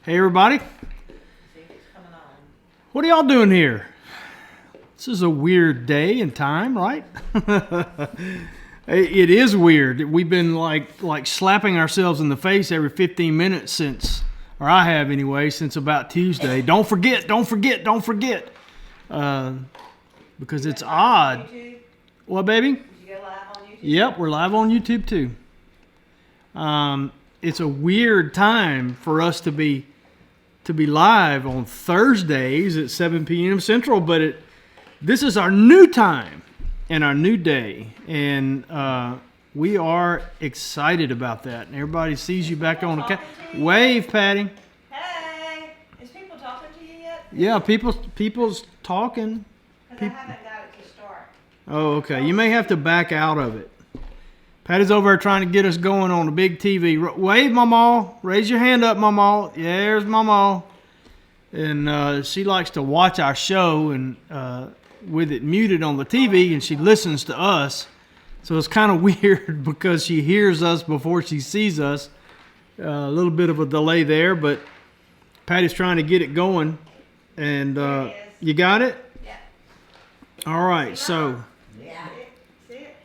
Hey everybody. What are y'all doing here? This is a weird day and time, right? It is weird. We've been like slapping ourselves in the face every 15 minutes since, or I have anyway, since about Tuesday. Don't forget. Because it's odd. What, baby? Did you go live on YouTube? Yep, we're live on YouTube too. It's a weird time for us to be live on Thursdays at 7 p.m. Central, but this is our new time and our new day, and we are excited about that. And everybody sees you back on the wave, Patty. Hey, is people talking to you yet? Yeah, people's talking. Because I haven't got it to start. Oh, okay. You may have to back out of it. Patty's over there trying to get us going on the big TV. Wave, Mama. Raise your hand up, Mama. Yeah, there's Mama. And she likes to watch our show and with it muted on the TV, and she listens to us. So it's kind of weird because she hears us before she sees us. A little bit of a delay there, but Patty's trying to get it going. And you got it? Yeah. All right, so. See it?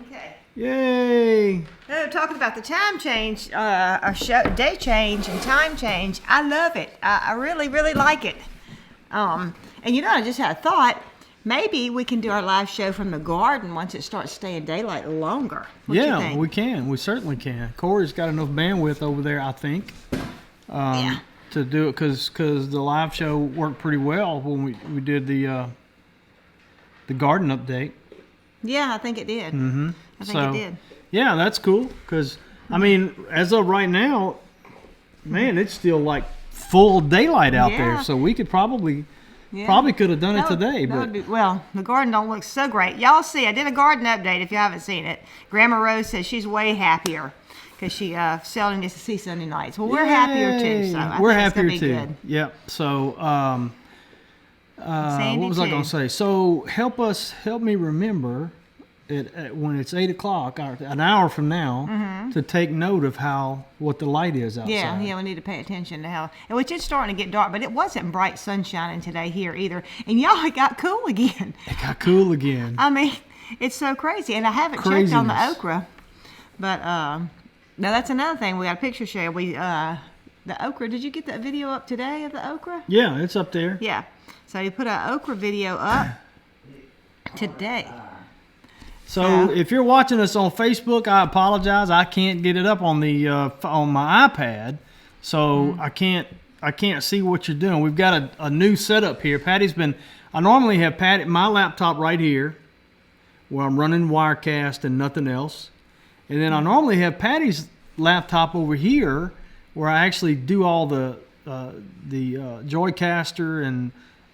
Okay. Yay. So talking about the time change, our day change and time change, I love it. I really, really like it. And I just had a thought. Maybe we can do our live show from the garden once it starts staying daylight longer. What you think? We can. We certainly can. Corey's got enough bandwidth over there, I think, to do it because the live show worked pretty well when we did the garden update. Yeah, I think it did. Mm-hmm. I think it did. Yeah, that's cool because, I mean, as of right now, man, it's still like full daylight out there. So we could probably could have done it today. Well, the garden don't look so great. Y'all see, I did a garden update if you haven't seen it. Grandma Rose says she's way happier because she seldom gets to see Sunday nights. Well, we're happier too. So I we're think happier it's gonna be too. Good. Yep. So, what was I going to say? So help me remember it when it's 8 o'clock, an hour from now, to take note of what the light is outside. Yeah, we need to pay attention to how, which it's starting to get dark, but it wasn't bright sunshining today here either. And y'all, it got cool again. It got cool again. I mean, it's so crazy. And I haven't checked on the okra, but now that's another thing. We got a picture share. The okra. Did you get that video up today of the okra? Yeah, it's up there. Yeah. So you put an okra video up today. So if you're watching us on Facebook, I apologize. I can't get it up on the on my iPad, so I can't see what you're doing. We've got a new setup here. I normally have my laptop right here, where I'm running Wirecast and nothing else, and then I normally have Patty's laptop over here, where I actually do all the Joycaster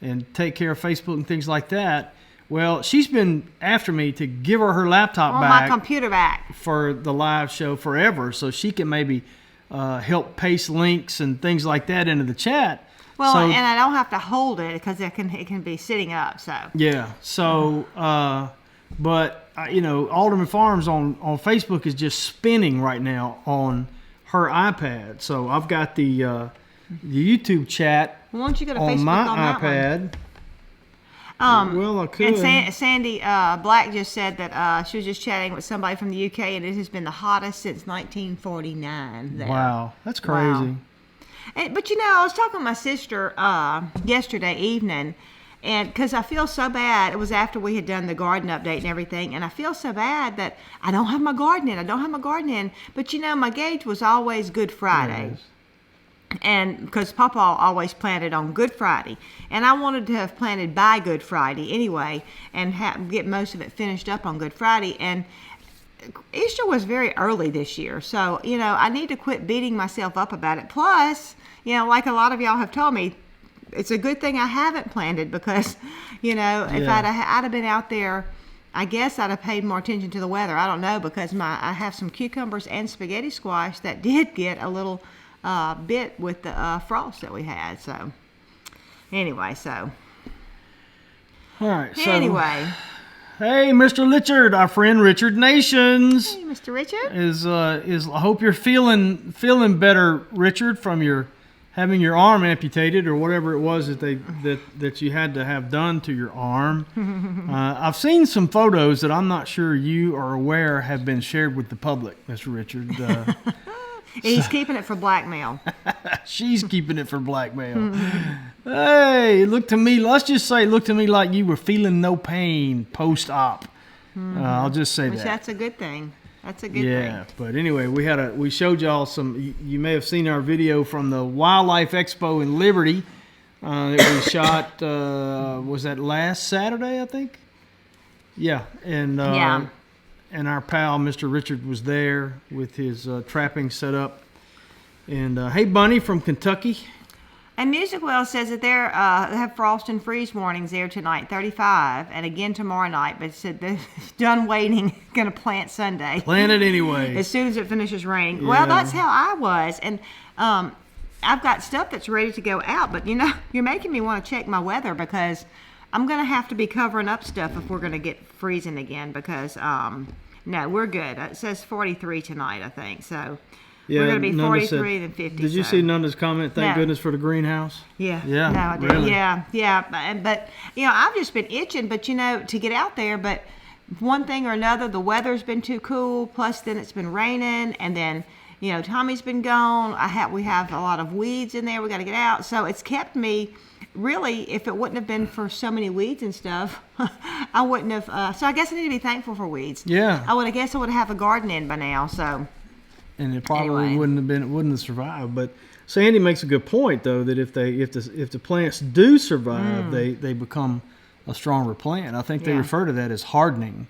and take care of Facebook and things like that. Well, she's been after me to give her laptop back. My computer back. For the live show forever, so she can maybe help paste links and things like that into the chat. Well, and I don't have to hold it because it can be sitting up. So yeah. So, but AldermanFarms on Facebook is just spinning right now on her iPad. So I've got the YouTube chat why don't you go to on Facebook my on iPad. Well, I could. And Sandy Black just said that she was just chatting with somebody from the UK, and it has been the hottest since 1949 there. Wow, that's crazy. Wow. But I was talking to my sister yesterday evening, and because I feel so bad. It was after we had done the garden update and everything, and I feel so bad that I don't have my garden in. But my gauge was always Good Friday. Yes. And because Papa always planted on Good Friday, and I wanted to have planted by Good Friday anyway, and get most of it finished up on Good Friday. And Easter was very early this year, so I need to quit beating myself up about it. Plus, like a lot of y'all have told me, it's a good thing I haven't planted because, if I'd have been out there, I guess I'd have paid more attention to the weather. I don't know, because I have some cucumbers and spaghetti squash that did get a little bit with the frost that we had. So anyway, all right. Anyway, hey, Mr. Richard, our friend Richard Nations. Hey, Mr. Richard. Is I hope you're feeling better, Richard, from your having your arm amputated or whatever it was that you had to have done to your arm. I've seen some photos that I'm not sure you are aware have been shared with the public, Mr. Richard. He's keeping it for blackmail. She's keeping it for blackmail. Hey, let's just say, look to me like you were feeling no pain post-op. I'll just say Which that. that's a good thing. That's a good thing. Yeah, but anyway, we showed y'all some. You may have seen our video from the Wildlife Expo in Liberty that we shot. Was that last Saturday? I think. Yeah, and and our pal Mr. Richard was there with his trapping set up. And hey, Bunny from Kentucky. And Music Well says that they have frost and freeze warnings there tonight, 35, and again tomorrow night. But it said they're done waiting, going to plant Sunday. Plant it anyway. As soon as it finishes raining. Yeah. Well, that's how I was. And I've got stuff that's ready to go out. But, you're making me want to check my weather because I'm going to have to be covering up stuff if we're going to get freezing again because, no, we're good. It says 43 tonight, I think. So... Yeah, we're going to be Nanda 43 and 50. Did you see Nanda's comment? Thank goodness for the greenhouse. Yeah. Yeah. No, I did. Really? Yeah. But I've just been itching, but to get out there. But one thing or another, the weather's been too cool. Plus, then it's been raining, and then Tommy's been gone. We have a lot of weeds in there. We got to get out. So it's kept me. Really, if it wouldn't have been for so many weeds and stuff, I wouldn't have. So I guess I need to be thankful for weeds. Yeah. I would have a garden in by now. So. And it probably wouldn't have survived. But Sandy makes a good point, though, that if the plants do survive, they become a stronger plant. I think they refer to that as hardening.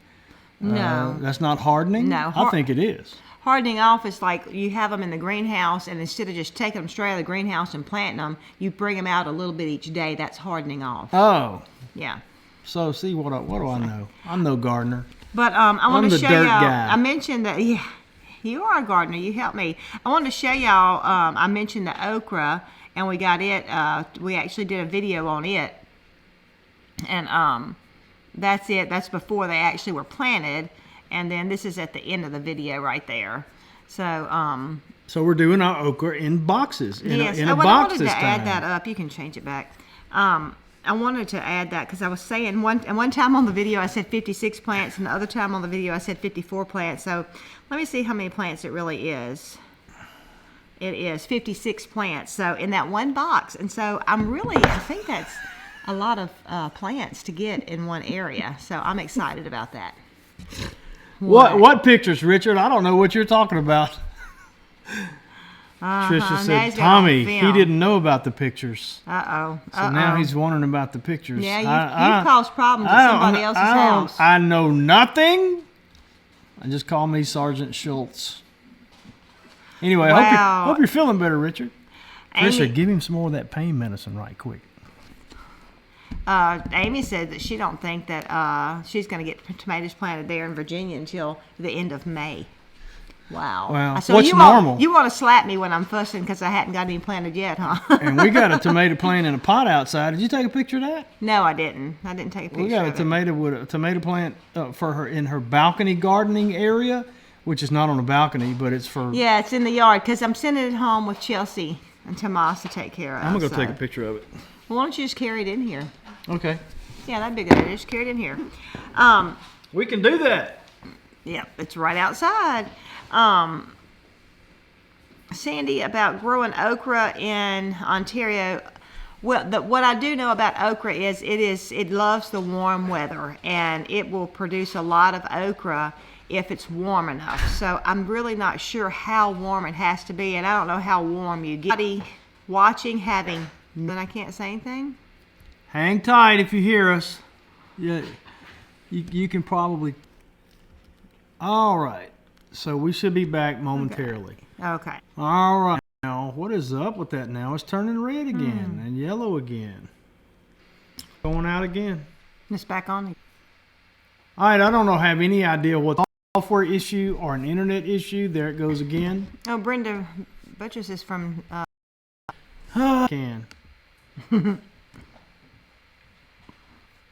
No, that's not hardening. No, I think it is. Hardening off is like you have them in the greenhouse, and instead of just taking them straight out of the greenhouse and planting them, you bring them out a little bit each day. That's hardening off. Oh, yeah. So see what do I know? I'm no gardener. But I want to show y'all. Guy. I mentioned that. Yeah. You are a gardener. You help me. I wanted to show y'all. I mentioned the okra, and we got it. We actually did a video on it, and that's it. That's before they actually were planted, and then this is at the end of the video right there. So so we're doing our okra in boxes. Yes. In a box I wanted to add that up. You can change it back. I wanted to add that because I was saying one time on the video I said 56 plants, and the other time on the video I said 54 plants. So let me see how many plants it really is. It is 56 plants. So in that one box, and so I think that's a lot of plants to get in one area. So I'm excited about that. What pictures, Richard? I don't know what you're talking about. Trisha said, Tommy, he didn't know about the pictures. Uh-oh. So now he's wondering about the pictures. Yeah, you've caused problems at somebody else's house. I know nothing. Just call me Sergeant Schultz. Anyway, I hope you're feeling better, Richard. Trisha, give him some more of that pain medicine right quick. Amy said that she don't think that she's going to get tomatoes planted there in Virginia until the end of May. Wow. Well, so what's normal? You want to slap me when I'm fussing because I hadn't got any planted yet, huh? And we got a tomato plant in a pot outside. Did you take a picture of that? No, I didn't. I didn't take a picture. We got a tomato plant for her in her balcony gardening area, which is not on a balcony, but it's for. Yeah, it's in the yard because I'm sending it home with Chelsea and Tomas to take care of. I'm gonna go take a picture of it. Well, why don't you just carry it in here? Okay. Yeah, that'd be good. Just carry it in here. We can do that. Yeah, it's right outside. Sandy, about growing okra in Ontario. Well, what I do know about okra is it loves the warm weather, and it will produce a lot of okra if it's warm enough. So I'm really not sure how warm it has to be, and I don't know how warm you get. Watching, then I can't say anything. Hang tight if you hear us. Yeah, you can probably. All right. So we should be back momentarily. Okay. All right. Now, what is up with that now? It's turning red again and yellow again. Going out again. It's back on. All right. I don't have any idea what software issue or an internet issue. There it goes again. Oh, Brenda Butchers is from... Can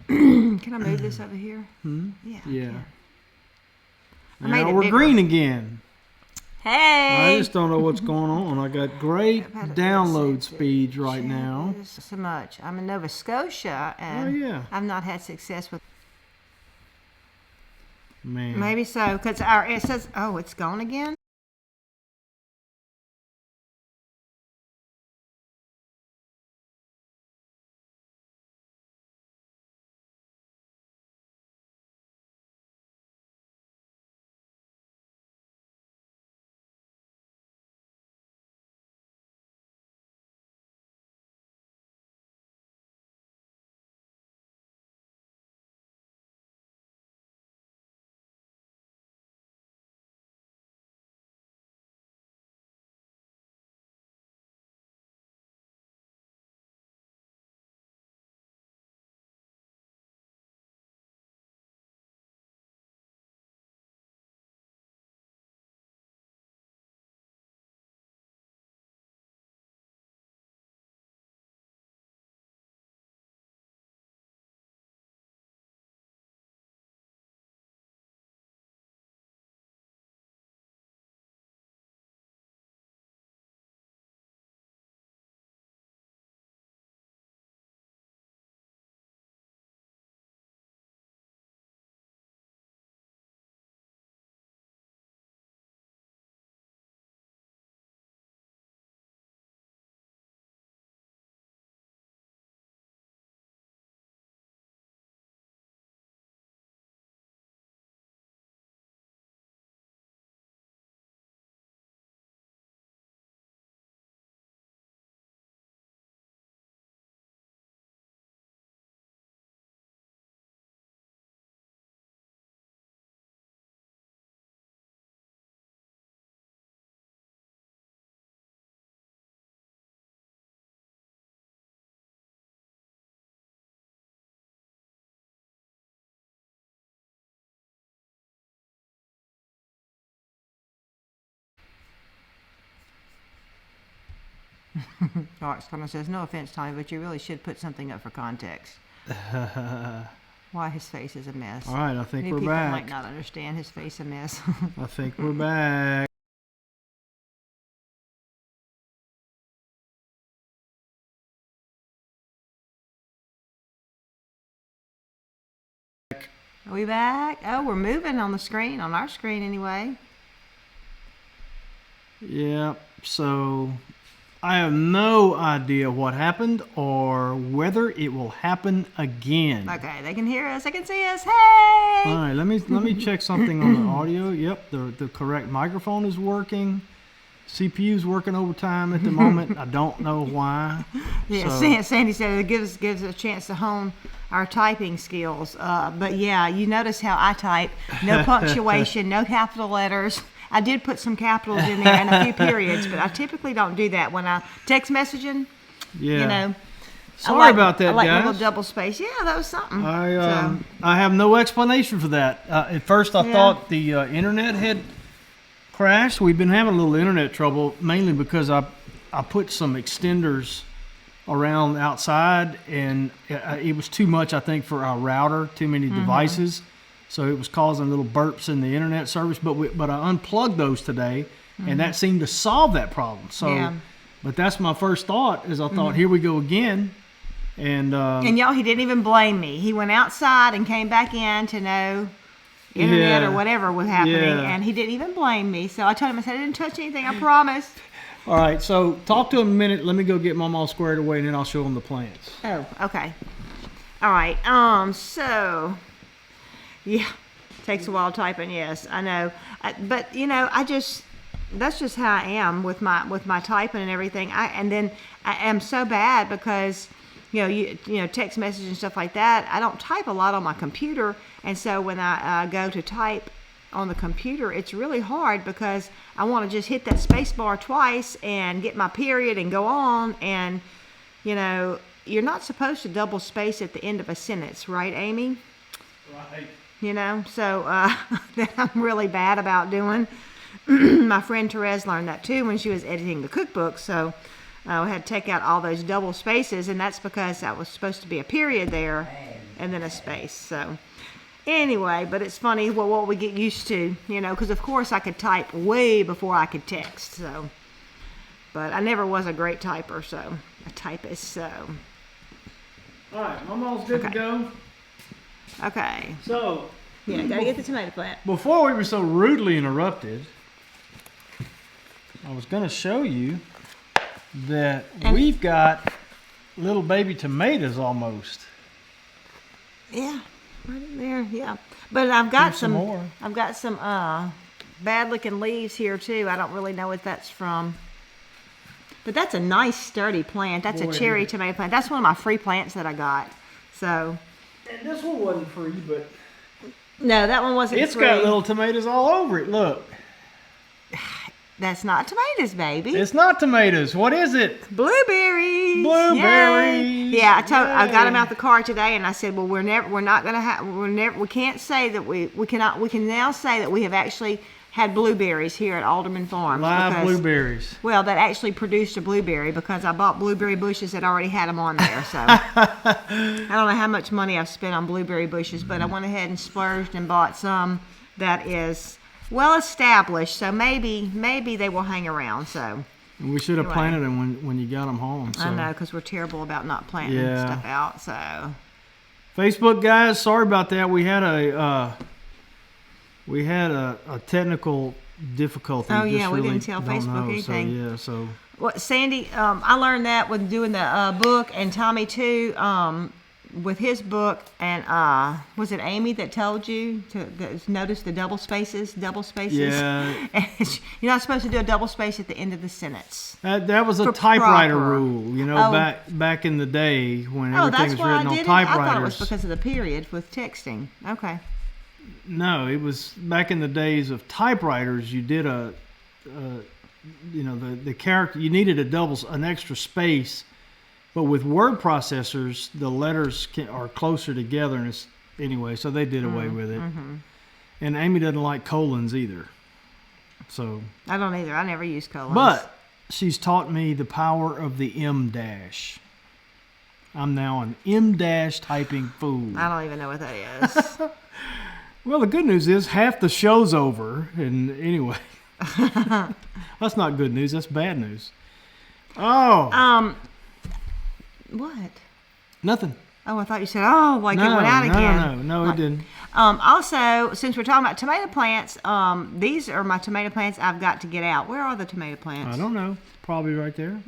I move this over here? Yeah. I made Now it we're bigger. green again. Hey. I just don't know what's going on. I got great download speeds right now. So much. I'm in Nova Scotia, and I've not had success with. Man. Maybe so, because it says, oh, it's gone again. Alex kind of says, no offense, Tommy, but you really should put something up for context. Why his face is a mess. All right, I think Many we're people back. might not understand his face a mess. I think we're back. Are we back? Oh, we're moving on the screen, on our screen anyway. Yeah, so I have no idea what happened or whether it will happen again. Okay, they can hear us, they can see us. Hey! All right, let me check something on the audio. Yep, the correct microphone is working. CPU's working overtime at the moment. I don't know why. Yeah, So- Sandy said it gives a chance to hone our typing skills. But yeah, you notice how I type. No punctuation, no capital letters. I did put some capitals in there and a few periods, but I typically don't do that when I text messaging. Yeah. You know. Sorry about that, I like guys. a little double space. Yeah, that was something. I have no explanation for that. At first, I thought the internet had crashed. We've been having a little internet trouble, mainly because I put some extenders around outside, and it was too much, I think, for our router. Too many devices, so it was causing little burps in the internet service. But I unplugged those today, and that seemed to solve that problem. So, but that's my first thought. Is I thought, here we go again. And y'all, he didn't even blame me. He went outside and came back in to know internet or whatever was happening, and he didn't even blame me. So I told him, I said, I didn't touch anything, I promise. All right, so talk to him a minute. Let me go get Mom all squared away, and then I'll show him the plants. Oh, okay. All right. So, yeah, takes a while typing. Yes, I know. But you know, that's just how I am with my typing and everything. And then I am so bad because you know text message and stuff like that. I don't type a lot on my computer, and so when I go to type on the computer, it's really hard because I want to just hit that space bar twice and get my period and go on. And you know, you're not supposed to double space at the end of a sentence, right, Amy? Right. You know, so that I'm really bad about doing. My friend Therese learned that too when she was editing the cookbook. So I had to take out all those double spaces, and that's because that was supposed to be a period there and then a space. So Anyway, but it's funny what we get used to, you know, because of course I could type way before I could text, so. But I never was a great typer, so, a typist, so. All right, Mama's good to go. Okay. So. Yeah, gotta get the tomato plant. Before we were so rudely interrupted, I was going to show you that we've got little baby tomatoes almost. Yeah, right in there. Yeah, but I've got Here's some more. I've got some bad looking leaves here too. I don't really know what that's from. But that's a nice sturdy plant. That's a cherry tomato plant. That's one of my free plants that I got. So. And this one wasn't free, but. No, that one wasn't free. It's got little tomatoes all over it. Look. That's not tomatoes, baby. It's not tomatoes. What is it? Blueberries. Blueberries. Yay. Yeah, I got them out the car today, and I said, well, we can't say that we can now say that we have actually had blueberries here at AldermanFarms. Live blueberries. Well, that actually produced a blueberry because I bought blueberry bushes that already had them on there. So I don't know how much money I've spent on blueberry bushes, but I went ahead and splurged and bought some that is well established, so maybe they will hang around. So we should have planted them when you got them home. So. I know, because we're terrible about not planting stuff out. So Facebook guys, sorry about that. We had a technical difficulty. Oh yeah, we didn't tell Facebook anything. So well, Sandy, I learned that with doing the book, and Tommy too. With his book, and was it Amy that told you to notice the double spaces? Yeah. You're not supposed to do a double space at the end of the sentence. That was a typewriter rule, you know, back in the day when everything was written on typewriters. I thought it was because of the period with texting. Okay. No, it was back in the days of typewriters. You did the character. You needed an extra space. But with word processors, the letters are closer together, and anyway, so they did away with it. Mm-hmm. And Amy doesn't like colons either. So I don't either. I never use colons. But she's taught me the power of the M dash. I'm now an M dash typing fool. I don't even know what that is. Well, the good news is half the show's over, and anyway, that's not good news. That's bad news. Oh. What? Nothing. Oh, I thought you said, it went out again. No, it didn't. Also, since we're talking about tomato plants, these are my tomato plants I've got to get out. Where are the tomato plants? I don't know. Probably right there.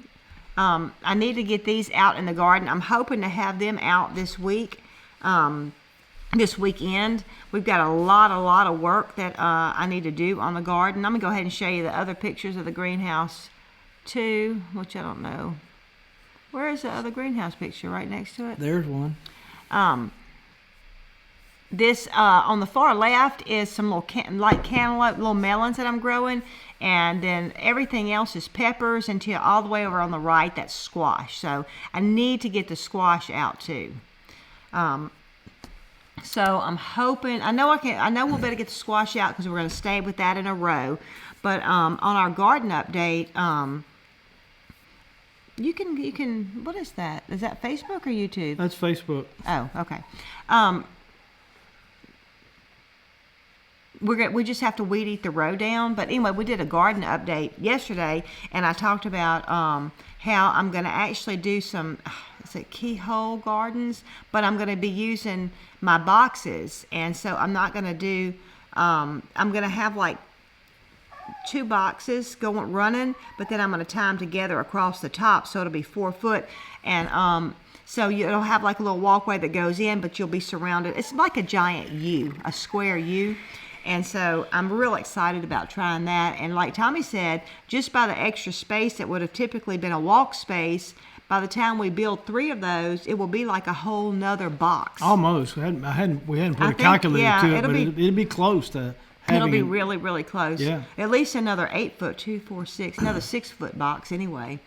I need to get these out in the garden. I'm hoping to have them out this week, this weekend. We've got a lot of work that I need to do on the garden. I'm going to go ahead and show you the other pictures of the greenhouse, too, which I don't know. Where is the other greenhouse picture? Right next to it? There's one. This on the far left is some little cantaloupe, little melons that I'm growing, and then everything else is peppers until all the way over on the right, that's squash. So I need to get the squash out too. So I'm hoping, I know we'll better get the squash out because we're going to stay with that in a row. But on our garden update, you can. What is that? Is that Facebook or YouTube? That's Facebook. Oh, okay. We just have to weed eat the row down. But anyway, we did a garden update yesterday, and I talked about how I'm going to actually do some, keyhole gardens, but I'm going to be using my boxes, and so I'm not going to do. I'm going to have like 2 boxes running, but then I'm going to tie them together across the top, so it'll be 4 foot, and so it'll have like a little walkway that goes in, but you'll be surrounded. It's like a giant U, a square U. And so I'm real excited about trying that. And like Tommy said, just by the extra space that would have typically been a walk space, by the time we build 3 of those, it will be like a whole nother box. Almost. We hadn't put a calculator to it, but it'll be close to having. It'll be really, really close. Yeah. At least another 8 foot, 2, 4, 6, another 6 foot box anyway.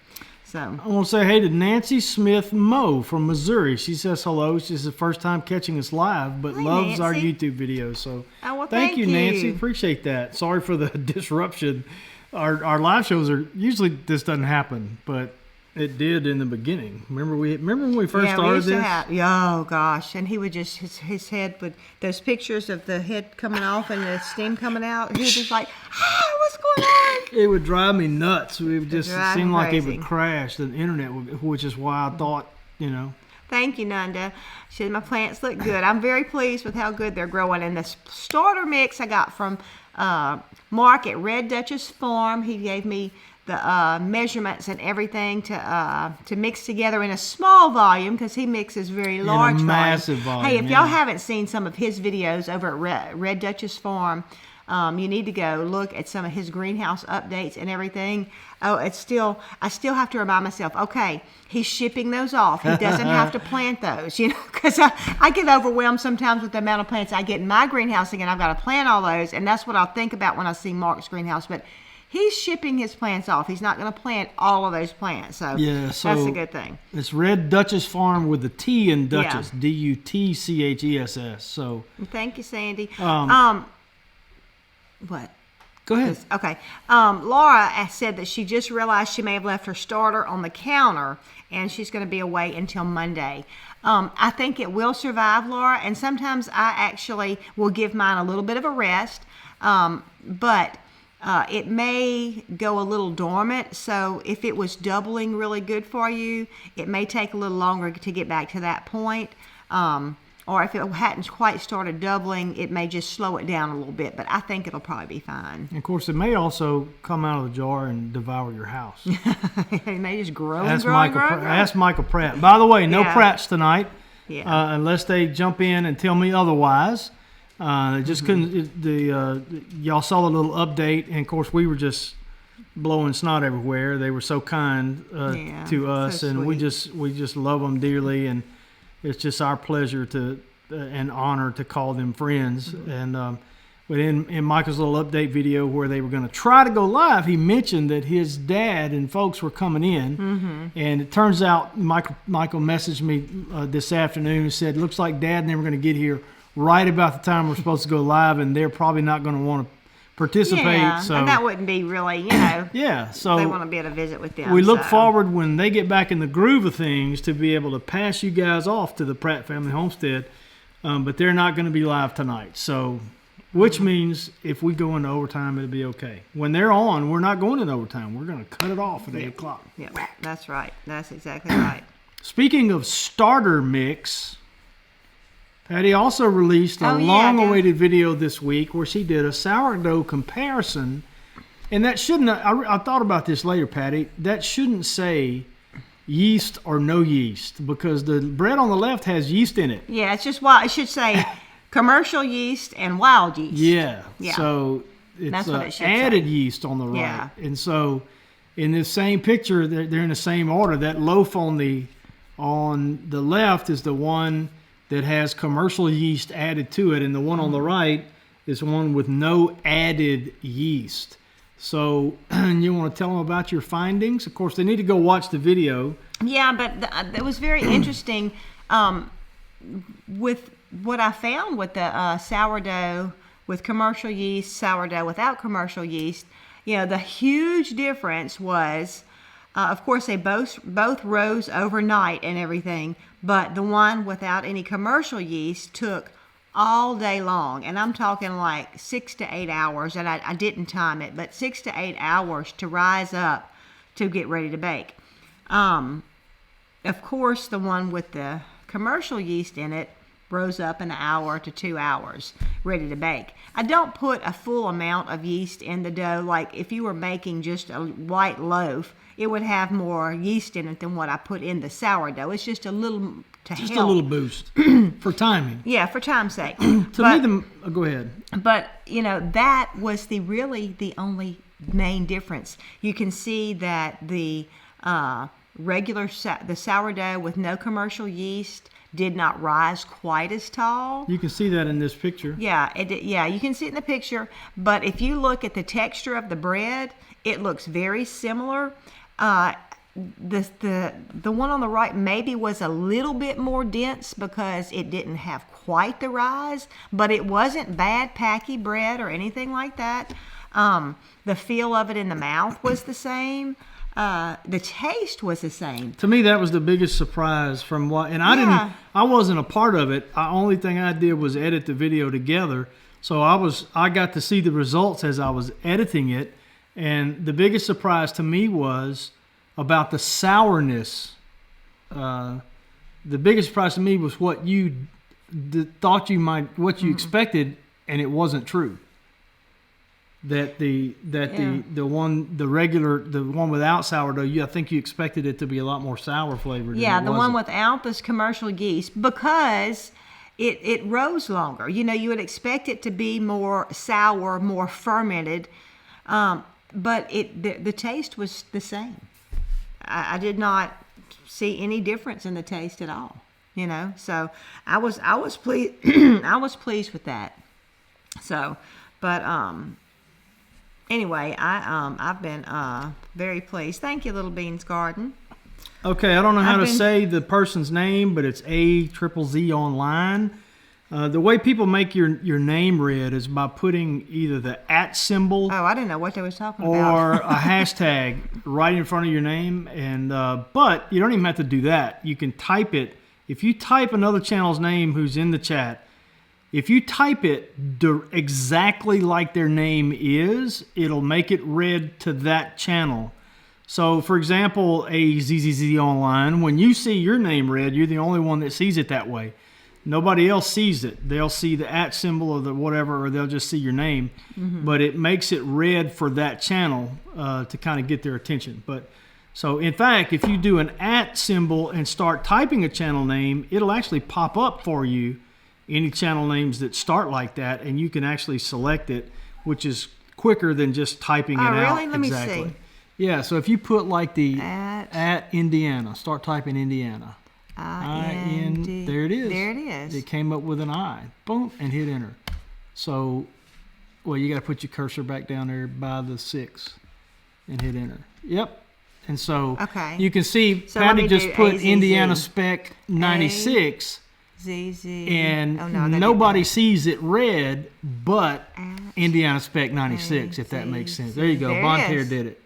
So I want to say hey to Nancy Smith Moe from Missouri. She says hello. She's the first time catching us live, but loves our YouTube videos. So thank you, Nancy. Appreciate that. Sorry for the disruption. Our live shows are usually this doesn't happen, but It did in the beginning. Remember when we first started we used this? to have, oh gosh, and he would just his head would, those pictures of the head coming off and the steam coming out. He was just like, what's going on? It would drive me nuts. It would just drive seem me like it crazy. would crash. The internet, which is why I thought, Thank you, Nanda. She said, my plants look good. I'm very pleased with how good they're growing. And the starter mix I got from Mark at Red Duchess Farm. He gave me the measurements and everything to mix together in a small volume, because he mixes very large in a massive volume. Hey, if y'all haven't seen some of his videos over at Red Duchess Farm, you need to go look at some of his greenhouse updates and everything. Oh, I still have to remind myself, okay, he's shipping those off. He doesn't have to plant those, because I get overwhelmed sometimes with the amount of plants I get in my greenhouse, and I've got to plant all those, and that's what I'll think about when I see Mark's greenhouse. But he's shipping his plants off. He's not going to plant all of those plants, so that's a good thing. It's Red Duchess Farm with the T in Duchess, Dutchess. So thank you, Sandy. What? Go ahead. Okay. Laura said that she just realized she may have left her starter on the counter, and she's going to be away until Monday. I think it will survive, Laura, and sometimes I actually will give mine a little bit of a rest, but it may go a little dormant. So if it was doubling really good for you, it may take a little longer to get back to that point. Or if it hadn't quite started doubling, it may just slow it down a little bit, but I think it'll probably be fine. And of course, it may also come out of the jar and devour your house. It may just grow and grow. Ask Michael Pratt. By the way, no Pratts tonight, unless they jump in and tell me otherwise. They just couldn't. Y'all saw the little update, and of course, we were just blowing snot everywhere. They were so kind to us, and we just love them dearly, and it's just our pleasure and honor to call them friends. And but in Michael's little update video where they were going to try to go live, he mentioned that his dad and folks were coming in. And it turns out Michael messaged me this afternoon and said, looks like Dad and they were going to get here right about the time we're supposed to go live, and they're probably not going to want to participate. So, and that wouldn't be really, so they want to be able to visit with them. We look forward when they get back in the groove of things to be able to pass you guys off to the Pratt Family Homestead, but they're not going to be live tonight. So, which means if we go into overtime, it'll be okay. When they're on, we're not going into overtime. We're going to cut it off at 8 o'clock. Yeah, that's right. That's exactly right. Speaking of starter mix, Patty also released a long-awaited video this week where she did a sourdough comparison. And that shouldn't, I thought about this later, Patty, that shouldn't say yeast or no yeast, because the bread on the left has yeast in it. Yeah, it's just wild. It should say commercial yeast and wild yeast. Yeah. So it's added yeast on the right. Yeah. And so in this same picture, they're in the same order. That loaf on the left is the one that has commercial yeast added to it, and the one on the right is one with no added yeast. So you want to tell them about your findings? Of course, they need to go watch the video. Yeah, but it was very interesting with what I found with the sourdough with commercial yeast, sourdough without commercial yeast. The huge difference was, of course, they both rose overnight and everything, but the one without any commercial yeast took all day long, and I'm talking like 6 to 8 hours, and I didn't time it, but 6 to 8 hours to rise up to get ready to bake. Of course, the one with the commercial yeast in it rose up in an hour to 2 hours ready to bake. I don't put a full amount of yeast in the dough. Like if you were making just a white loaf, it would have more yeast in it than what I put in the sourdough. It's just a little to just help. A little boost for timing. Yeah, for time's sake. Go ahead. But that was the only main difference. You can see that the the sourdough with no commercial yeast did not rise quite as tall. You can see that in this picture. Yeah, you can see it in the picture. But if you look at the texture of the bread, it looks very similar. The one on the right maybe was a little bit more dense because it didn't have quite the rise, but it wasn't bad packy bread or anything like that. The feel of it in the mouth was the same. the taste was the same. To me, that was the biggest surprise from what, and I wasn't a part of it. The only thing I did was edit the video together. So I got to see the results as I was editing it. And the biggest surprise to me was about the sourness. The biggest surprise to me was what you thought you might, what you expected, and it wasn't true. That the one without sourdough, I think you expected it to be a lot more sour flavored. Yeah, the one without this commercial yeast, because it rose longer. You know, you would expect it to be more sour, more fermented, but the taste was the same. I did not see any difference in the taste at all. You know, so I was pleased. I was pleased with that. So, but anyway, I've been very pleased. Thank you, Little Beans Garden. Okay, I don't know how to say the person's name, but it's AZZZ Online. The way people make your name read is by putting either the @ symbol. Oh, I didn't know what they was talking or about. a hashtag right in front of your name, and but you don't even have to do that. You can type it. If you type another channel's name who's in the chat, if you type it exactly like their name is, it'll make it read to that channel. So, for example, AZZZ Online, when you see your name read, you're the only one that sees it that way. Nobody else sees it. They'll see the @ symbol or the whatever, or they'll just see your name. Mm-hmm. But it makes it red for that channel to kind of get their attention. But so, in fact, if you do an @ symbol and start typing a channel name, it'll actually pop up for you any channel names that start like that, and you can actually select it, which is quicker than just typing it out. Oh, really? Let me see. Yeah, so if you put like the at Indiana, start typing Indiana. There it is. There it is. It came up with an I. Boom, and hit enter. So, well, you got to put your cursor back down there by the 6 and hit enter. Yep. And so you can see Patty just put Indiana Spec 96. ZZ. And nobody sees it red but Indiana Spec 96, if that makes sense. There you go. Bonterre did it.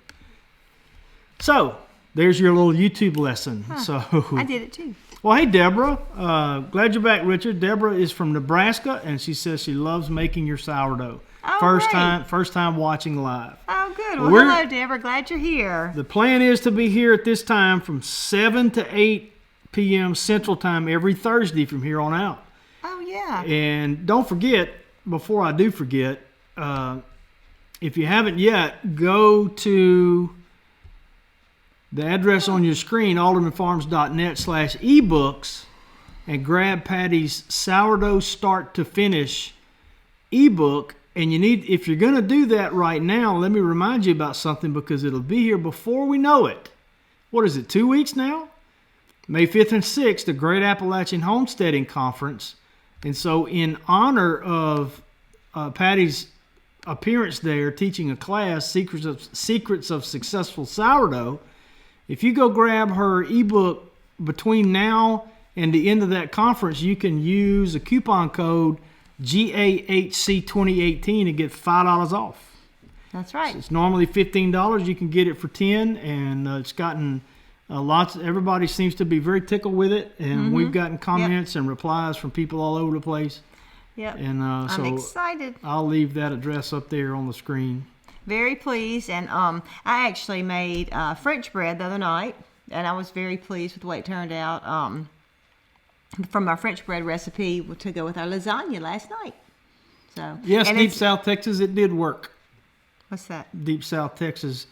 So, there's your little YouTube lesson. Huh. So I did it too. Well, hey, Deborah. Glad you're back, Richard. Deborah is from Nebraska, and she says she loves making your sourdough. Oh, First time watching live. Oh, good. Well, hello, Deborah. Glad you're here. The plan is to be here at this time from 7 to 8 p.m. Central Time every Thursday from here on out. Oh, yeah. And don't forget, before I do forget, if you haven't yet, go to the address on your screen, AldermanFarms.net/ebooks, and grab Patty's Sourdough Start to Finish ebook. And you need, if you're going to do that right now, let me remind you about something, because it'll be here before we know it. What is it, 2 weeks now? May 5th and 6th, the Great Appalachian Homesteading Conference. And so in honor of Patty's appearance there, teaching a class, Secrets of Successful Sourdough, if you go grab her ebook between now and the end of that conference, you can use a coupon code GAHC2018 to get $5 off. That's right. So it's normally $15. You can get it for $10, and it's gotten lots. Everybody seems to be very tickled with it, and we've gotten comments and replies from people all over the place. Yep. And so I'm excited. I'll leave that address up there on the screen. Very pleased, and I actually made French bread the other night, and I was very pleased with the way it turned out. From our French bread recipe to go with our lasagna last night. So yes, Deep South Texas, it did work. What's that? Deep South Texas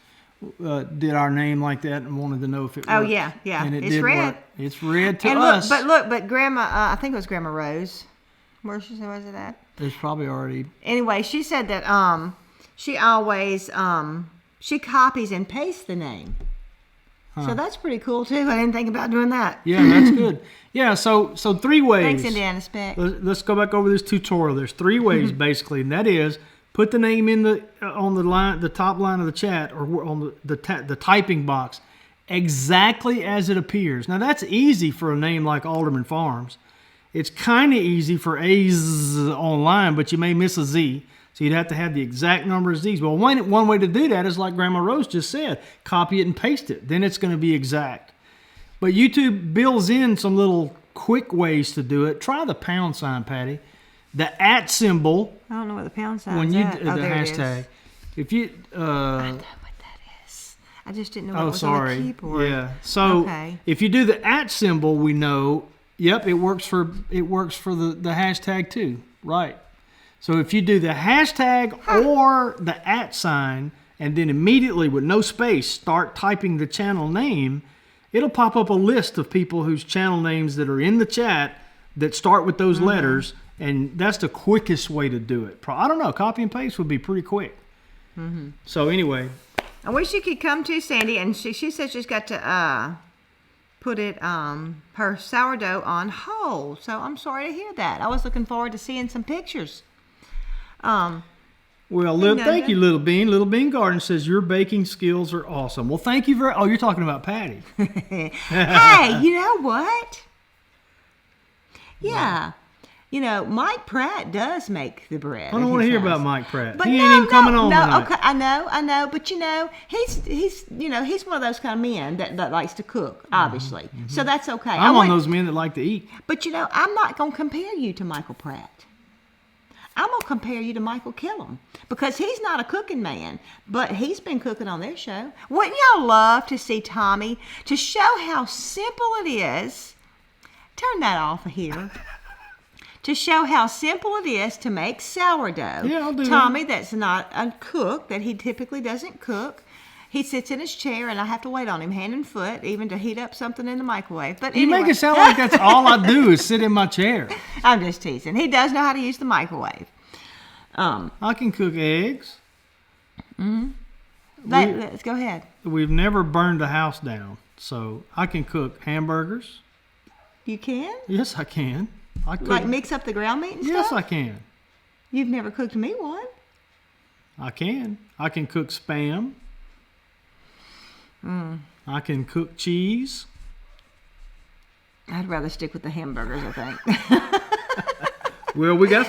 did our name like that and wanted to know if it worked. Oh yeah. And it it's did red. Work. It's red to and us. But Grandma, I think it was Grandma Rose. Where was it at? It's probably already. Anyway, she said that she always she copies and pastes the name. Huh. So that's pretty cool too. I didn't think about doing that. Yeah, that's good. Yeah, so 3 ways. Thanks, Indiana Spec. Let's go back over this tutorial. There's 3 ways basically, and that is put the name in on the top line of the chat, or on the typing box exactly as it appears. Now that's easy for a name like Alderman Farms. It's kind of easy for AZ Online, but you may miss a Z. So you'd have to have the exact number as these. Well, one way to do that is like Grandma Rose just said, copy it and paste it. Then it's going to be exact. But YouTube builds in some little quick ways to do it. Try the pound sign, Patty. The @ symbol. I don't know what the pound sign When is. you Oh, the there it hashtag. is. If you I know what that is. I just didn't know what oh, was on sorry. the keyboard. Yeah. So Okay. if you do the @ symbol, we know. Yep, it works for the hashtag too. Right. So if you do the hashtag or the @ sign, and then immediately with no space start typing the channel name, it'll pop up a list of people whose channel names that are in the chat that start with those letters, and that's the quickest way to do it. I don't know. Copy and paste would be pretty quick. So anyway. I wish you could come to Sandy, and she said she's got to put it her sourdough on hold. So I'm sorry to hear that. I was looking forward to seeing some pictures. Well, Nunda. thank you, Little Bean. Little Bean Garden says your baking skills are awesome. Well, thank you very. Oh, you're talking about Patty. Hey, you know what? Yeah. You know, Mike Pratt does make the bread. I don't want to hear about Mike Pratt. But he ain't even coming on tonight. Okay, I know, but you know, he's one of those kind of men that likes to cook, obviously. So that's okay. I'm one of those men that like to eat. But you know, I'm not gonna compare you to Michael Pratt. I'm gonna compare you to Michael Killam because he's not a cooking man, but he's been cooking on their show. Wouldn't y'all love to see Tommy to show how simple it is? Turn that off of here. To show how simple it is to make sourdough. Yeah, I'll do Tommy, that's not a cook, that he typically doesn't cook. He sits in his chair, and I have to wait on him hand and foot, even to heat up something in the microwave. But You anyway, make it sound like that's all I do is sit in my chair. I'm just teasing. He does know how to use the microwave. I can cook eggs. Let's go ahead. We've never burned a house down, so I can cook hamburgers. You can? Yes, I can. I cook. Like mix up the ground meat and Yes, stuff? I can. You've never cooked me one. I can. I can cook Spam. I can cook cheese. I'd rather stick with the hamburgers, I think. Well, we got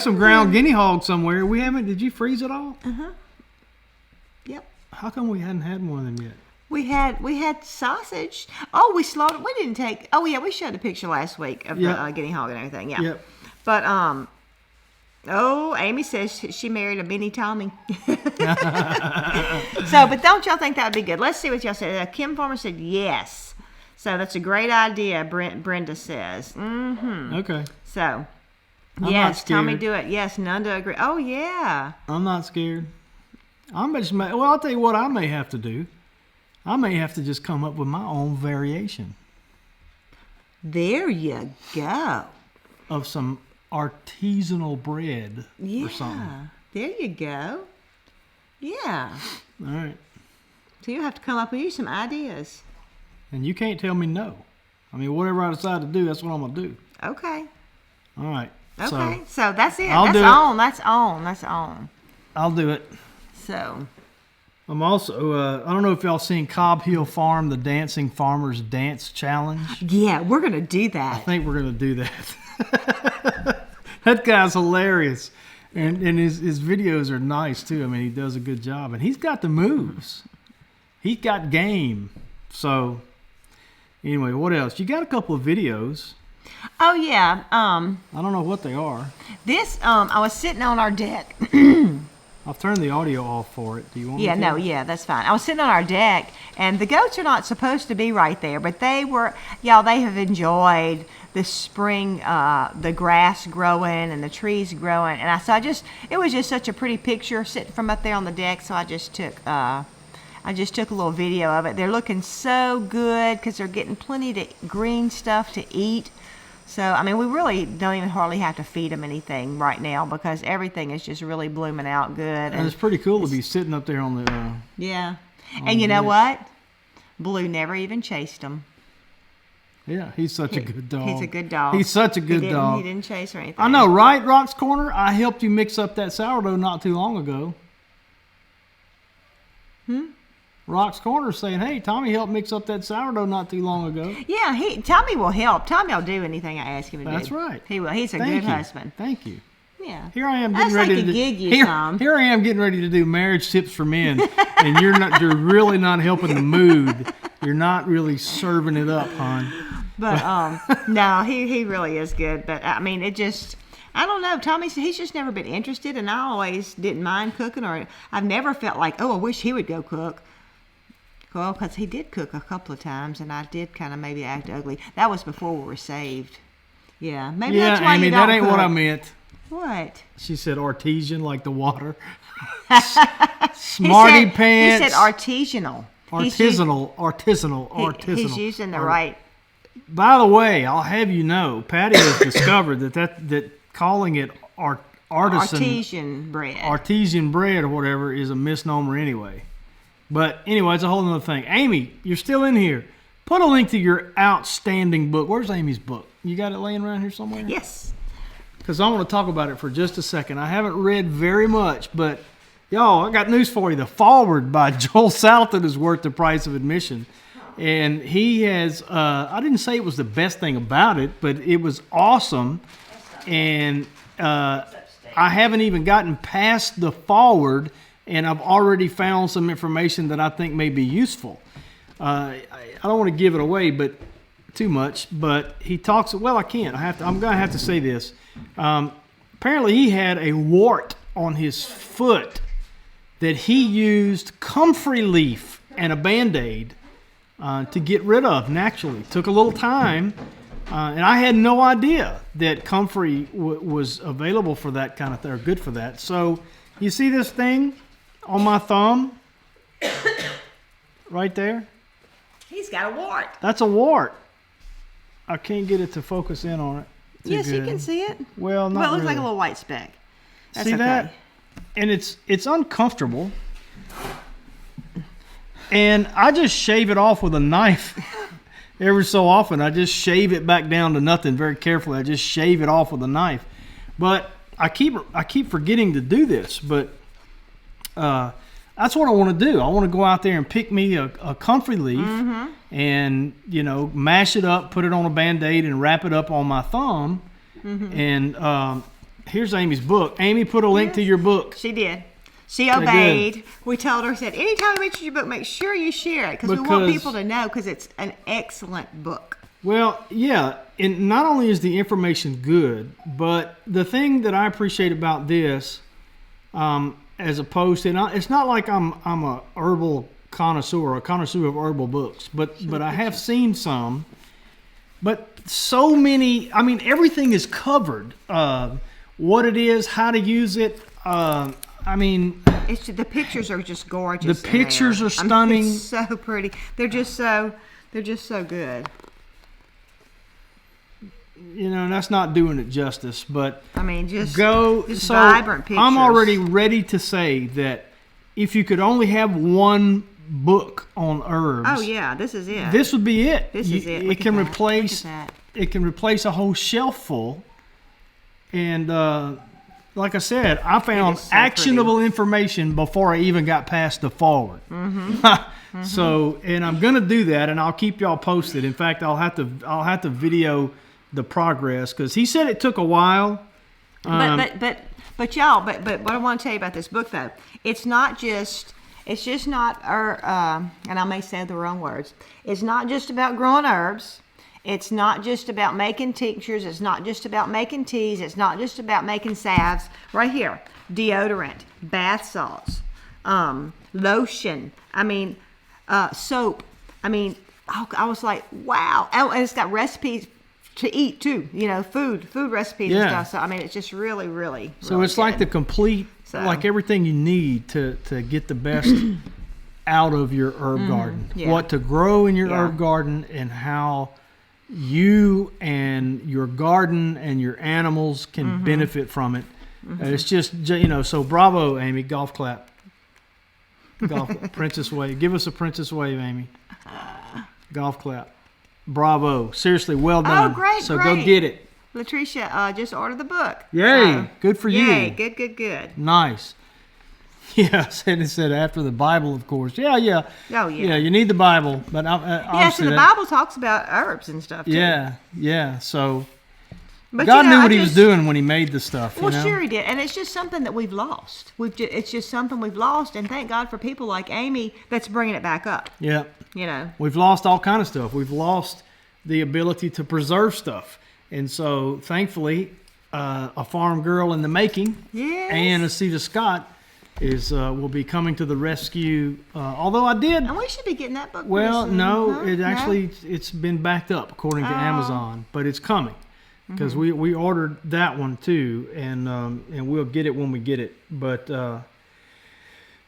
some ground guinea hog somewhere. We haven't. Did you freeze it all? Yep. How come we hadn't had one of them yet? We had sausage. Oh, we slaughtered. We didn't take. Oh yeah, we showed a picture last week of Yep. the guinea hog and everything. Yeah. Yep. But oh, Amy says she married a mini Tommy. So, but don't y'all think that would be good? Let's see what y'all said. Kim Farmer said yes. So that's a great idea. Brenda says. Okay. So, I'm not yes, scared. Tommy, do it. Yes, Nunda agree. Oh yeah. I'm not scared. Well, I'll tell you what I may have to do. I may have to just come up with my own variation There you go. of some artisanal bread Yeah. or something. There you go. Yeah. All right. So you have to come up with you some ideas. And you can't tell me no. I mean, whatever I decide to do, that's what I'm going to do. Okay. All right. Okay. So that's it. I'll That's do it. on. That's on. That's on. I'll do it. So. I'm also, I don't know if y'all seen Cobb Hill Farm, the Dancing Farmers Dance Challenge. Yeah, we're going to do I that. think we're going to do that. That guy's hilarious. And his videos are nice, too. I mean, he does a good job. And he's got the moves. He's got game. So, anyway, what else? You got a couple of videos. Oh, yeah. I don't know what they are. This, I was sitting on our deck. I've turned the audio off for it. Do you want me Yeah, to? no, yeah, that's fine. I was sitting on our deck, and the goats are not supposed to be right there, but they were, y'all, they have enjoyed the spring, the grass growing and the trees growing. And it was just such a pretty picture sitting from up there on the deck, so I just took a little video of it. They're looking so good because they're getting plenty of green stuff to eat. So, I mean, we really don't even hardly have to feed them anything right now because everything is just really blooming out good. And it's pretty cool to be sitting up there on the... Yeah. And you know what? Blue never even chased them. Yeah, he's such a good dog. He's a good dog. He's such a good dog. He didn't chase or anything. I know, right, Rock's Corner? I helped you mix up that sourdough not too long ago. Rock's Corner saying, hey, Tommy helped mix up that sourdough not too long ago. Yeah, Tommy will help. Tommy will do anything I ask him to do. That's right. He will. He's a Thank good you. husband. Thank you. Yeah. Here I am That's getting ready like to a gig you here, some. here I am getting ready to do marriage tips for men, and you're really not helping the mood. You're not really serving it up, hon. But no, he really is good. But I mean, it just, I don't know. Tommy said he's just never been interested, and I always didn't mind cooking, or I've never felt like, oh, I wish he would go cook. Well, because he did cook a couple of times, and I did kind of maybe act ugly. That was before we were saved. Yeah, maybe that's why Amy, you don't that ain't cook. what I meant. What? She said artesian, like the water. Smarty pants. He said artisanal. Artisanal. He's using the right. By the way, I'll have you know, Patty has discovered that calling it artesian bread or whatever is a misnomer anyway. But anyway, it's a whole other thing. Amy, you're still in here. Put a link to your outstanding book. Where's Amy's book? You got it laying around here somewhere? Yes. Because I want to talk about it for just a second. I haven't read very much, but y'all, I got news for you. The foreword by Joel Salatin is worth the price of admission. And he has, I didn't say it was the best thing about it, but it was awesome. And I haven't even gotten past the foreword, and I've already found some information that I think may be useful. I don't want to give it away, but too much. But he talks. Well, I can't. I'm going to have to say this. Apparently, he had a wart on his foot that he used comfrey leaf and a Band-Aid to get rid of naturally. Took a little time, and I had no idea that comfrey was available for that kind of thing, or good for that. So, you see this thing on my thumb? Right there? He's got a wart. That's a wart. I can't get it to focus in on it. Yes, you can see it. Well, not Well, it looks really. like a little white speck. That's See okay. that? And it's uncomfortable. And I just shave it off with a knife every so often. I just shave it back down to nothing very carefully. I just shave it off with a knife. But I keep forgetting to do this. But that's what I want to do. I want to go out there and pick me a comfrey leaf and, mash it up, put it on a Band-Aid, and wrap it up on my thumb. And here's Amy's book. Amy, put a link to your book. She did. She obeyed. We told her, said, anytime you mention your book, make sure you share it because we want people to know because it's an excellent book. Well, yeah, and not only is the information good, but the thing that I appreciate about this, as opposed to, it's not like I'm a herbal connoisseur, a connoisseur of herbal books, but I have seen some. But so many, I mean, everything is covered. What it is, how to use it. The pictures are just gorgeous. The pictures are stunning. It's so pretty. They're just so good. That's not doing it justice, but just so vibrant pictures. I'm already ready to say that if you could only have one book on herbs, oh yeah, this is it. This would be it. This is it. It can replace a whole shelf full. And like I said, I found actionable information before I even got past the forward. So, and I'm gonna do that, and I'll keep y'all posted. In fact, I'll have to video the progress because he said it took a while. But y'all, but what I want to tell you about this book though, it's just not, and I may say the wrong words. It's not just about growing herbs. It's not just about making tinctures. It's not just about making teas. It's not just about making salves. Right here, deodorant, bath salts, lotion. Soap. I was like, wow. Oh, and it's got recipes to eat too. Food recipes and stuff. So it's just really, really. So it's like the complete, like everything you need to get the best out of your herb garden. Yeah. What to grow in your herb garden and how you and your garden and your animals can benefit from it. It's just, so bravo, Amy. Golf clap. Princess wave. Give us a princess wave, Amy. Golf clap. Bravo. Seriously, well done. Oh, great, So great. go get it. Latricia just ordered the book. Yay. Good for you. Yay. Good. Nice. Yeah, it said after the Bible, of course. Yeah. Oh, yeah. Yeah, you need the Bible. But so the Bible talks about herbs and stuff, too. Yeah. So, But God knew what he was doing when he made the stuff. Well, you know? sure he did, and it's just something that we've lost. It's just something we've lost, and thank God for people like Amy that's bringing it back up. Yeah. You know, We've lost all kind of stuff. We've lost the ability to preserve stuff, and so thankfully, a farm girl in the making, yes. and Aceta Scott, will be coming to the rescue. Although I did. And we should be getting that book. Well, soon, no, huh? it's been backed up according to Amazon, but it's coming because we ordered that one too, and we'll get it when we get it. But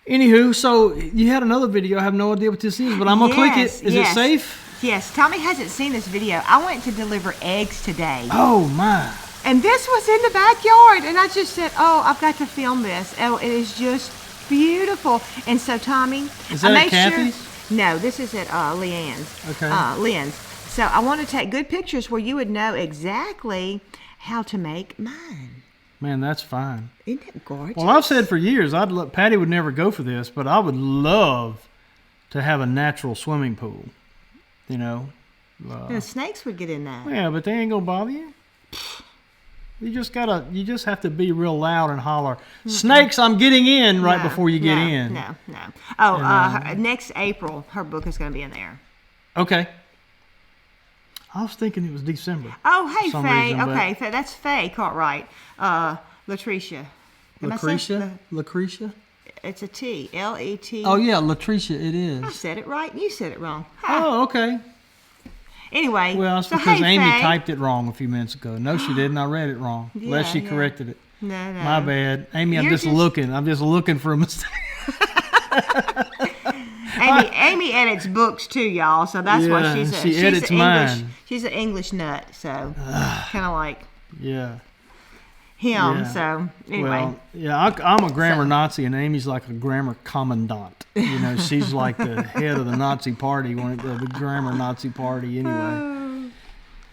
anywho, so you had another video. I have no idea what this is, but I'm gonna click it. Is it safe? Yes. Tommy hasn't seen this video. I went to deliver eggs today. Oh my! And this was in the backyard, and I just said, "Oh, I've got to film this." Oh, it is just beautiful. And so, Tommy, is that at Kathy's? No, this is at Leanne's. Okay. Lynn's. So I want to take good pictures where you would know exactly how to make mine. Man, that's fine. Isn't it gorgeous? Well, I've said for years, Patty would never go for this, but I would love to have a natural swimming pool. You know. The snakes would get in that. Yeah, but they ain't gonna bother you. You just have to be real loud and holler, "Snakes, I'm getting in!" right before you get in. No. Oh, next April, her book is going to be in there. Okay. I was thinking it was December. Oh, hey, some Faye. reason, Okay, Faye, that's Faye Cartwright. Latricia. Lucretia? It's a T. L-E-T. Oh, yeah, Latricia, it is. I said it right. You said it wrong. Oh, okay. Anyway. Well, it's because Amy typed it wrong a few minutes ago. No, she didn't. I read it wrong. Unless she corrected it. No. My bad. Amy, I'm just looking. I'm just looking for a mistake. Amy edits books too, y'all. So that's why she's edits mine. She's an English nut. So kind of like him. Yeah. So anyway. Well, I'm a grammar Nazi, and Amy's like a grammar commandant. You know, she's like the head of the Nazi party, the grammar Nazi party. Anyway.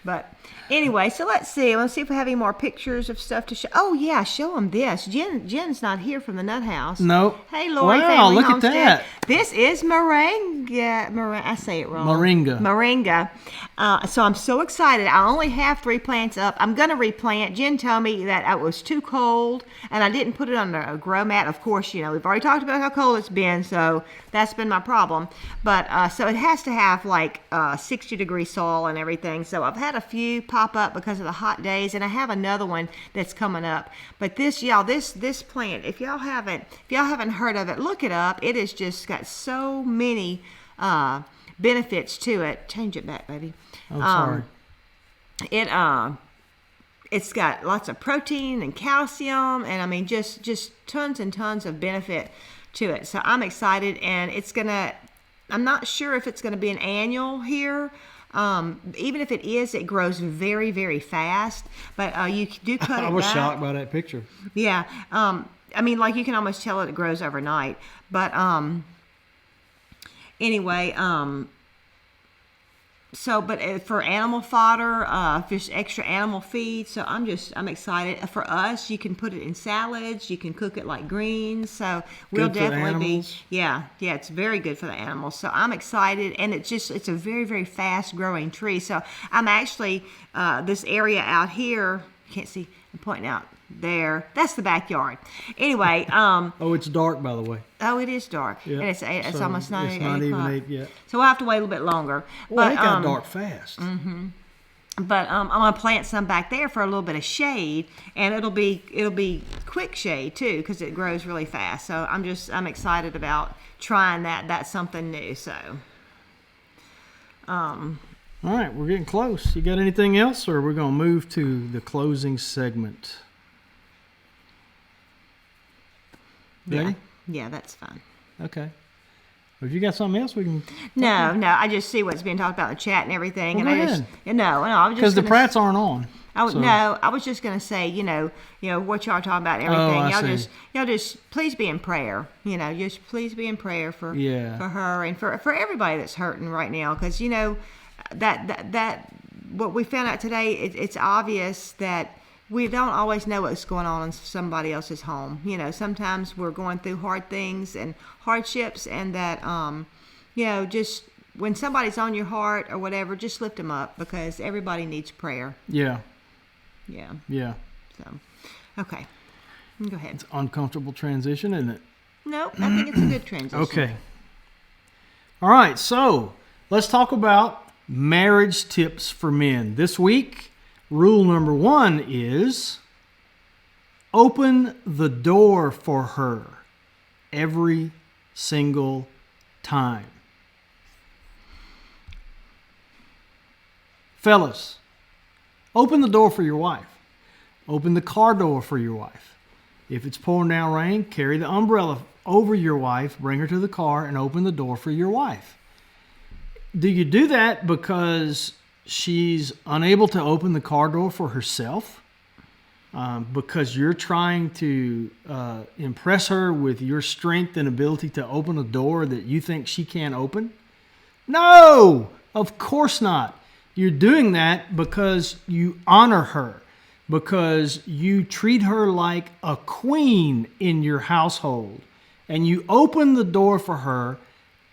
But anyway, so let's see. Let's see if we have any more pictures of stuff to show. Oh yeah, show them this. Jen's not here from the Nut House. Nope. Hey, Lori. Wow, Family look Homestead. at that. This is moringa. I say it wrong. Moringa. So I'm so excited. I only have 3 plants up. I'm gonna replant. Jen told me that it was too cold, and I didn't put it on a grow mat. Of course, you know we've already talked about how cold it's been, so that's been my problem. But so it has to have like 60-degree soil and everything. So I've had a few pop up because of the hot days, and I have another one that's coming up. But this plant, if y'all haven't heard of it, look it up. It has just got so many benefits to it. Change it back, baby. Oh, sorry. It's got lots of protein and calcium, and I mean just tons and tons of benefit to it. So I'm excited, and I'm not sure if it's gonna be an annual here. Even if it is, it grows very, very fast. But you do cut it back. I was shocked by that picture. Yeah. I mean, like you can almost tell it grows overnight. But anyway, but for animal fodder, just extra animal feed. So I'm excited. For us, you can put it in salads. You can cook it like greens. So we'll definitely be. Yeah. It's very good for the animals. So I'm excited, and it's a very, very fast growing tree. So I'm actually this area out here. You can't see. I'm pointing out there. That's the backyard. Anyway. Oh, it's dark, by the way. Oh, it is dark. Yeah. And it's almost 9 It's not even 8 yet. So we'll have to wait a little bit longer. Well, it got dark fast. Mm-hmm. But I'm gonna plant some back there for a little bit of shade, and it'll be quick shade too because it grows really fast. So I'm excited about trying that. That's something new. So. All right, we're getting close. You got anything else, or we're gonna move to the closing segment? Ready? Yeah, that's fine. Okay. Well, if you got something else, we can. No. I just see what's being talked about in the chat and everything, well, and go ahead. I was just because the Pratts aren't on. No, I was just gonna say, you know what y'all are talking about and everything. Y'all just please be in prayer. Just please be in prayer for her and for everybody that's hurting right now, because that what we found out today, it's obvious that we don't always know what's going on in somebody else's home. Sometimes we're going through hard things and hardships, and that just when somebody's on your heart or whatever, just lift them up, because everybody needs prayer. Yeah. Yeah. Yeah. So, okay. Go ahead. It's an uncomfortable transition, isn't it? No, I think it's a good transition. Okay. All right, so let's talk about marriage tips for men. This week, rule number 1 is open the door for her every single time. Fellas, open the door for your wife. Open the car door for your wife. If it's pouring down rain, carry the umbrella over your wife, bring her to the car, and open the door for your wife. Do you do that because she's unable to open the car door for herself? Because you're trying to impress her with your strength and ability to open a door that you think she can't open? No, of course not. You're doing that because you honor her, because you treat her like a queen in your household, and you open the door for her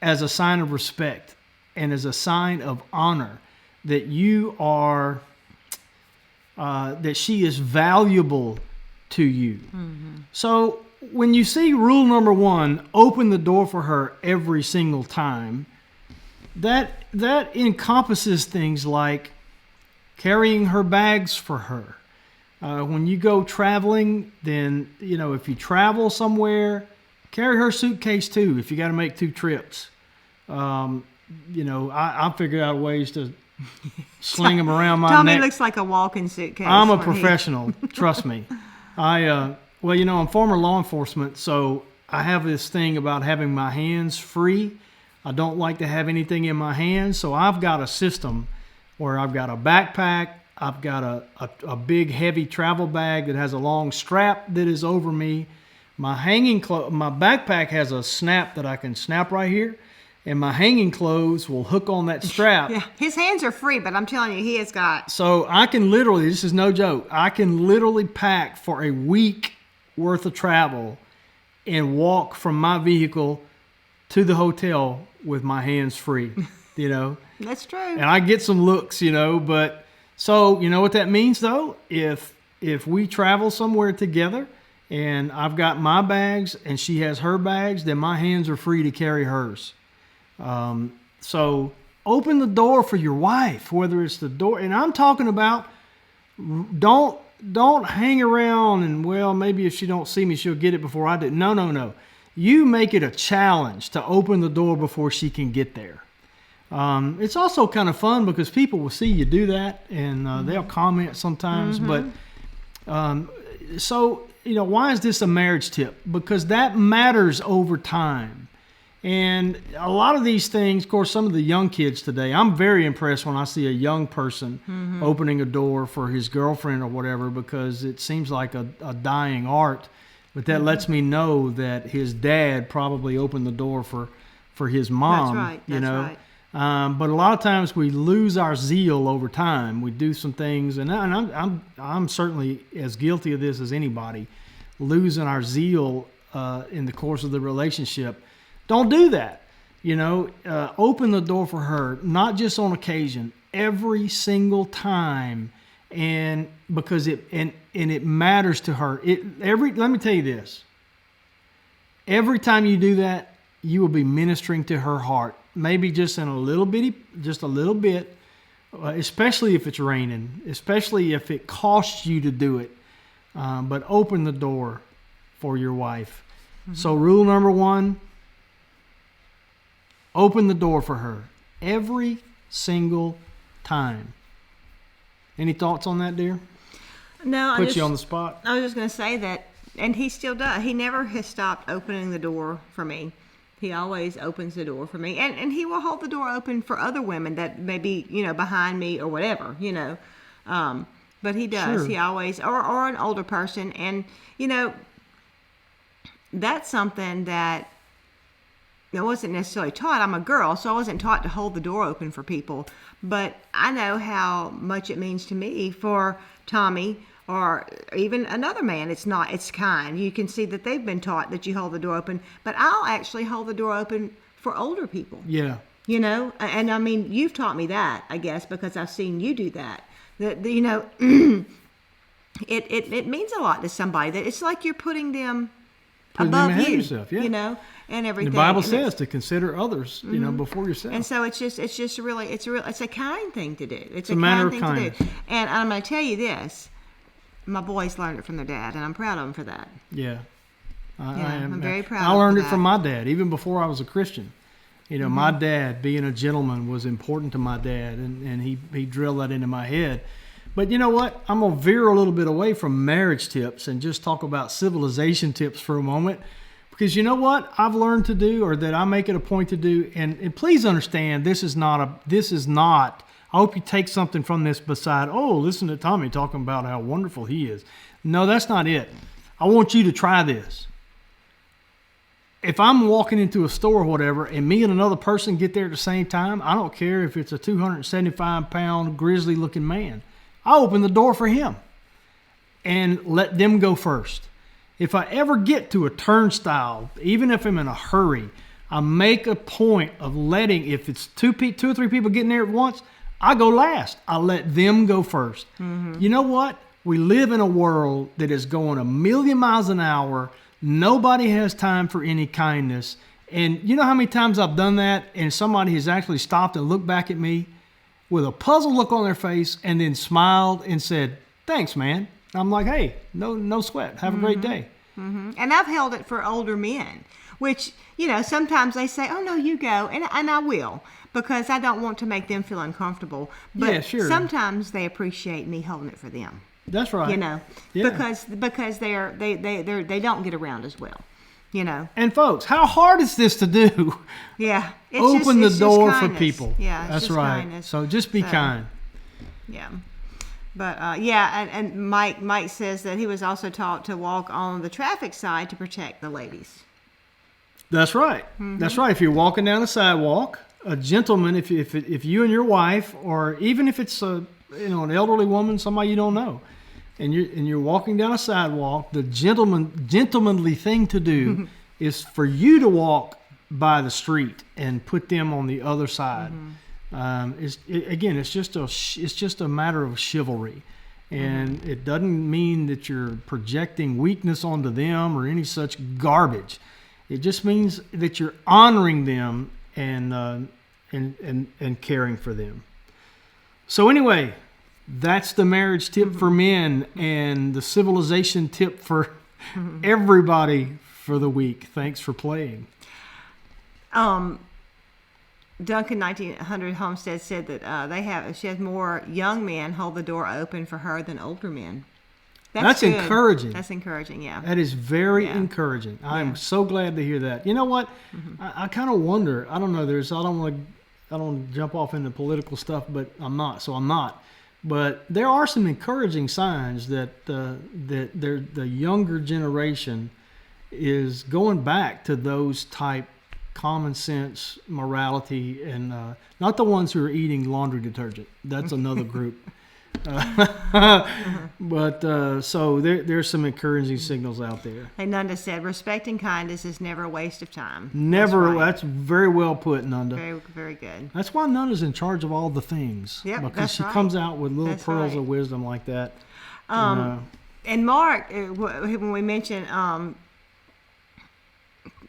as a sign of respect and as a sign of honor that you are, that she is valuable to you. Mm-hmm. So when you see rule number 1, open the door for her every single time, that encompasses things like carrying her bags for her. When you go traveling, then, if you travel somewhere, carry her suitcase too if you got to make 2 trips. I figured out ways to sling them around my Tommy neck. looks like a walking suitcase. I'm a professional, trust me. I'm former law enforcement, so I have this thing about having my hands free. I don't like to have anything in my hands, so I've got a system where I've got a backpack, I've got a big heavy travel bag that has a long strap that is over me. My backpack has a snap that I can snap right here, and my hanging clothes will hook on that strap. Yeah, his hands are free, but I'm telling you, he has got... So I can literally, this is no joke, I can literally pack for a week worth of travel and walk from my vehicle to the hotel with my hands free, That's true. And I get some looks, but so you know what that means though? If we travel somewhere together and I've got my bags and she has her bags, then my hands are free to carry hers. So open the door for your wife, whether it's the door, and I'm talking about don't hang around and, well, maybe if she don't see me, she'll get it before I do. No. You make it a challenge to open the door before she can get there. It's also kind of fun because people will see you do that and they'll comment sometimes. Mm-hmm. But so, why is this a marriage tip? Because that matters over time. And a lot of these things, of course, some of the young kids today, I'm very impressed when I see a young person opening a door for his girlfriend or whatever, because it seems like a dying art. But that lets me know that his dad probably opened the door for his mom. That's right. But a lot of times we lose our zeal over time. We do some things, and I'm certainly as guilty of this as anybody, losing our zeal in the course of the relationship. Don't do that. Open the door for her, not just on occasion, every single time. And because it matters to her. Let me tell you this. Every time you do that, you will be ministering to her heart. Maybe just a little bit, especially if it's raining, especially if it costs you to do it. But open the door for your wife. Mm-hmm. So rule number 1, open the door for her every single time. Any thoughts on that, dear? No, Put you on the spot. I was just going to say that, and he still does. He never has stopped opening the door for me. He always opens the door for me, and he will hold the door open for other women that may be, behind me or whatever, But he does. Sure. He always, or an older person, and that's something that I wasn't necessarily taught. I'm a girl, so I wasn't taught to hold the door open for people. But I know how much it means to me for Tommy or even another man. It's kind. You can see that they've been taught that you hold the door open. But I'll actually hold the door open for older people. Yeah. And I mean, you've taught me that, I guess, because I've seen you do that. it means a lot to somebody. That it's like you're putting them Putting them above ahead of you, yourself, yeah. you know, and everything. The Bible And says to consider others, you know, before yourself. and so it's a kind thing to do. It's a matter kind of thing kindness. to do. And I'm going to tell you this: my boys learned it from their dad, and I'm proud of them for that. Yeah. I'm very proud I of learned it that. from my dad, even before I was a Christian. You know, my dad, being a gentleman, was important to my dad, and he drilled that into my head. But you know what? I'm going to veer a little bit away from marriage tips and just talk about civilization tips for a moment. Because you know what I've learned to do, or that I make it a point to do, and please understand, this is not, I hope you take something from this beside, oh, listen to Tommy talking about how wonderful he is. No, that's not it. I want you to try this. If I'm walking into a store or whatever, and me and another person get there at the same time, I don't care if it's a 275-pound grizzly-looking man. I open the door for him and let them go first. If I ever get to a turnstile, even if I'm in a hurry, I make a point of letting, if it's two or three people getting there at once, I go last. I let them go first. You know what? We live in a world that is going 1,000,000 miles an hour. Nobody has time for any kindness. And you know how many times I've done that and somebody has actually stopped and looked back at me with a puzzled look on their face and then smiled and said, "Thanks, man." I'm like, "Hey, no sweat. Have a great day." And I've held it for older men, which, you know, sometimes they say, "Oh, no, you go." And I will, because I don't want to make them feel uncomfortable. But Yeah, sure. sometimes they appreciate me holding it for them. That's right. You know, Yeah. because they don't get around as well, you know. And folks, how hard is this to do? Yeah, Open it's the door for kindness. people. Yeah, it's that's just right. kindness. So just be kind. Yeah, but yeah, and Mike says that he was also taught to walk on the traffic side to protect the ladies. That's right. That's right. If you're walking down the sidewalk, a gentleman, if you and your wife, or even if it's an elderly woman, somebody you don't know, and you're walking down a sidewalk, the gentlemanly thing to do is for you to walk by the street and put them on the other side. It's just a matter of chivalry, and it doesn't mean that you're projecting weakness onto them or any such garbage. It just means that you're honoring them and caring for them. So anyway, that's the marriage tip for men and the civilization tip for everybody for the week. Thanks for playing. Duncan 1900 Homestead said that she has more young men hold the door open for her than older men. That's good. encouraging. That's encouraging, yeah. That is very encouraging. I'm so glad to hear that. You know what? I kind of wonder. I don't know. I don't want to jump off into political stuff, but I'm not. So I'm not. But there are some encouraging signs that the younger generation is going back to those type common sense morality, and not the ones who are eating laundry detergent. That's another group. But so there's some encouraging signals out there. And Nanda said, respect and kindness is never a waste of time. Never. That's right. That's very well put, Nanda. Very, very good. That's why Nanda's in charge of all the things. Yep, because that's she right. comes out with little That's pearls right. of wisdom like that. And Mark, when we mentioned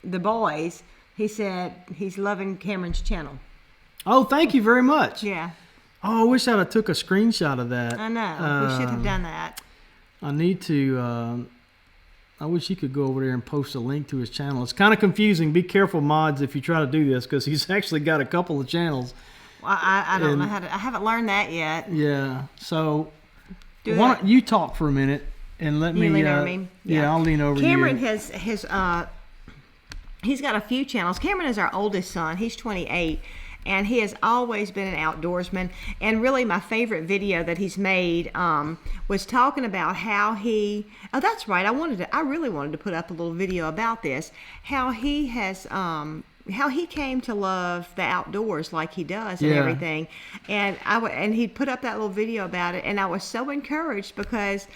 the boys, he said he's loving Cameron's channel. Oh, thank you very much. Yeah, Oh, I wish I'd have took a screenshot of that. I know. We should have done that. I need to. I wish he could go over there and post a link to his channel. It's kind of confusing. Be careful, mods, if you try to do this, because he's actually got a couple of channels. Well, I don't know how to. I haven't learned that yet. Yeah. So Do why that. don't you talk for a minute and let You me. lean over me? Yeah, I'll lean over Cameron you. has he's got a few channels. Cameron is our oldest son. He's 28. And he has always been an outdoorsman. And really, my favorite video that he's made was talking about how he. Oh, that's right. I really wanted to put up a little video about this. How he has. How he came to love the outdoors like he does and Yeah. everything. And he put up that little video about it, and I was so encouraged because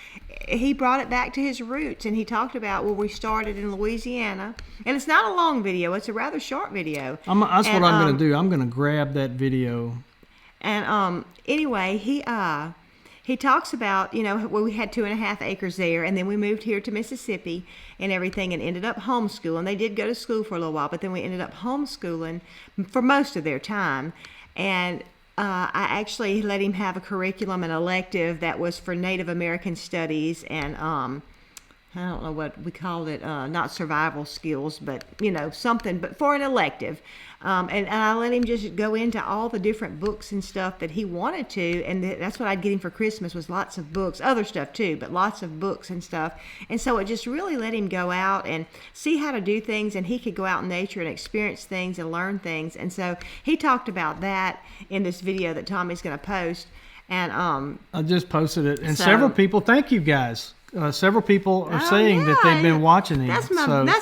he brought it back to his roots, and he talked about where we started in Louisiana. And it's not a long video; it's a rather short video. That's what I'm going to do. I'm going to grab that video. And anyway, he talks about, well, we had 2.5 acres there, and then we moved here to Mississippi and everything, and ended up homeschooling. They did go to school for a little while, but then we ended up homeschooling for most of their time. And I actually let him have a curriculum and elective that was for Native American studies and I don't know what we called it, not survival skills, but, something, but for an elective. And I let him just go into all the different books and stuff that he wanted to, and that's what I'd get him for Christmas was lots of books, other stuff too, but lots of books and stuff. And so it just really let him go out and see how to do things, and he could go out in nature and experience things and learn things. And so he talked about that in this video that Tommy's going to post. And I just posted it, and several people, thank you guys. Several people are saying that they've been watching him. That's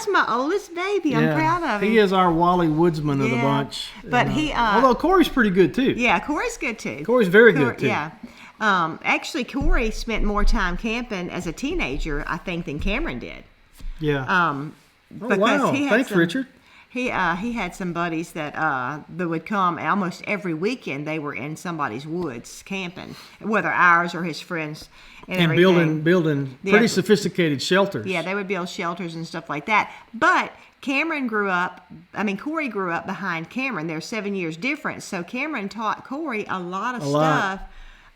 my oldest baby. I'm proud of him. He is our Wally Woodsman of the bunch. But although Corey's pretty good too. Yeah, Corey's good too. Corey's very good too. Yeah. Actually, Corey spent more time camping as a teenager, I think, than Cameron did. Yeah. Because Thanks, Richard. He had some buddies that would come almost every weekend. They were in somebody's woods camping, whether ours or his friends, and building pretty sophisticated shelters. Yeah, they would build shelters and stuff like that. But Corey grew up behind Cameron. They're 7 years difference, so Cameron taught Corey a lot of stuff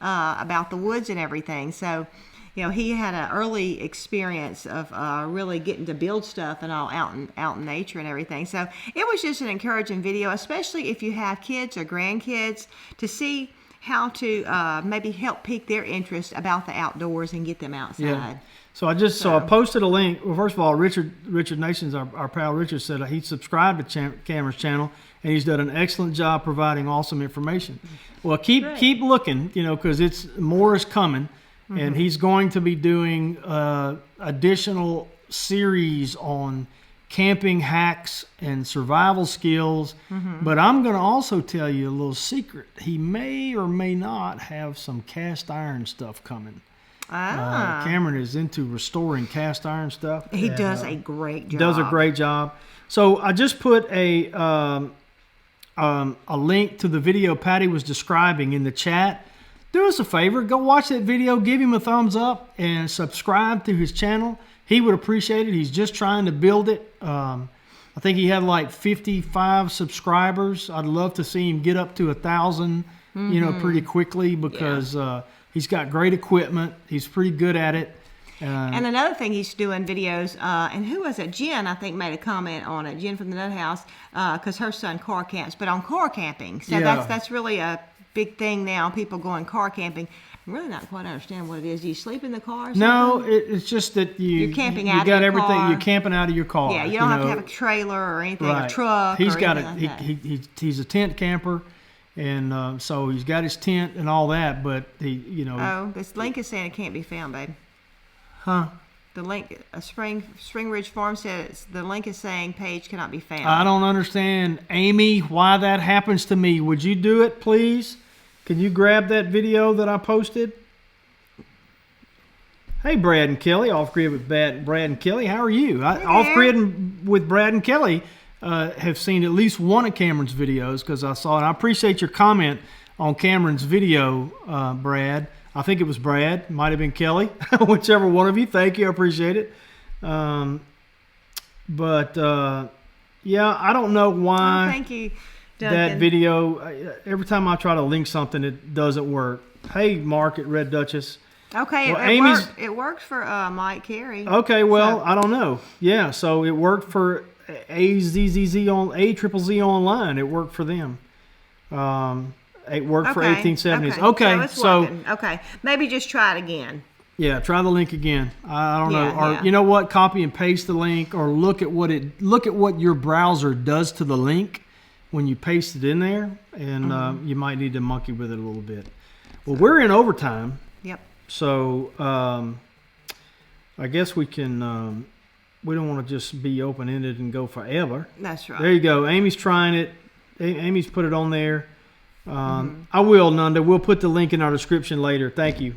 about the woods and everything. So, he had an early experience of really getting to build stuff and all out in nature and everything. So it was just an encouraging video, especially if you have kids or grandkids, to see how to maybe help pique their interest about the outdoors and get them outside. Yeah. So I posted a link. Well, first of all, Richard Nations, our pal Richard, said he subscribed to Cameron's channel, and he's done an excellent job providing awesome information. Well, keep looking, because more is coming. Mm-hmm. And he's going to be doing additional series on camping hacks and survival skills. Mm-hmm. But I'm going to also tell you a little secret. He may or may not have some cast iron stuff coming. Cameron is into restoring cast iron stuff. He does a great job. Does a great job. So I just put a link to the video Patty was describing in the chat. Do us a favor, go watch that video, give him a thumbs up, and subscribe to his channel. He would appreciate it. He's just trying to build it. I think he had like 55 subscribers. I'd love to see him get up to 1,000, pretty quickly, because he's got great equipment. He's pretty good at it. And another thing, he's doing videos, and who was it? Jen, I think, made a comment on it. Jen from the Nut House, because her son car camps, but on car camping. So that's really a big thing now, people going car camping. I'm really not quite understand what it is. Do you sleep in the car or something? No, it's just that you're camping out of your everything. car. You're camping out of your car. Yeah, you don't have to have a trailer or anything, right. A truck. He's or got anything like that. He's a tent camper, and so he's got his tent and all that. But Oh, this link is saying it can't be found, babe. Huh? The link, Spring Ridge Farm says the link is saying page cannot be found. I don't understand, Amy, why that happens to me. Would you do it, please? Can you grab that video that I posted? Hey, Brad and Kelly, Off Grid with Brad and Kelly. How are you? Off Grid with Brad and Kelly have seen at least one of Cameron's videos, because I saw it. I appreciate your comment on Cameron's video, Brad. I think it was Brad. Might have been Kelly. Whichever one of you. Thank you. I appreciate it. Yeah, I don't know why. Thank you, Duncan. That video, every time I try to link something, it doesn't work. Hey, Mark at Red Duchess. Okay, well, it worked for Mike Carey. Okay, well, I don't know. Yeah, so it worked for AZZZ on AZZZ online. It worked for them. It worked for 1870s. Okay, maybe just try it again. Yeah, try the link again. I don't know. Or you know what? Copy and paste the link, or look at what your browser does to the link when you paste it in there, and you might need to monkey with it a little bit. Well, we're in overtime. Yep. So I guess we can. We don't want to just be open-ended and go forever. That's right. There you go. Amy's trying it. Amy's put it on there. I will, Nanda. We'll put the link in our description later. Thank you.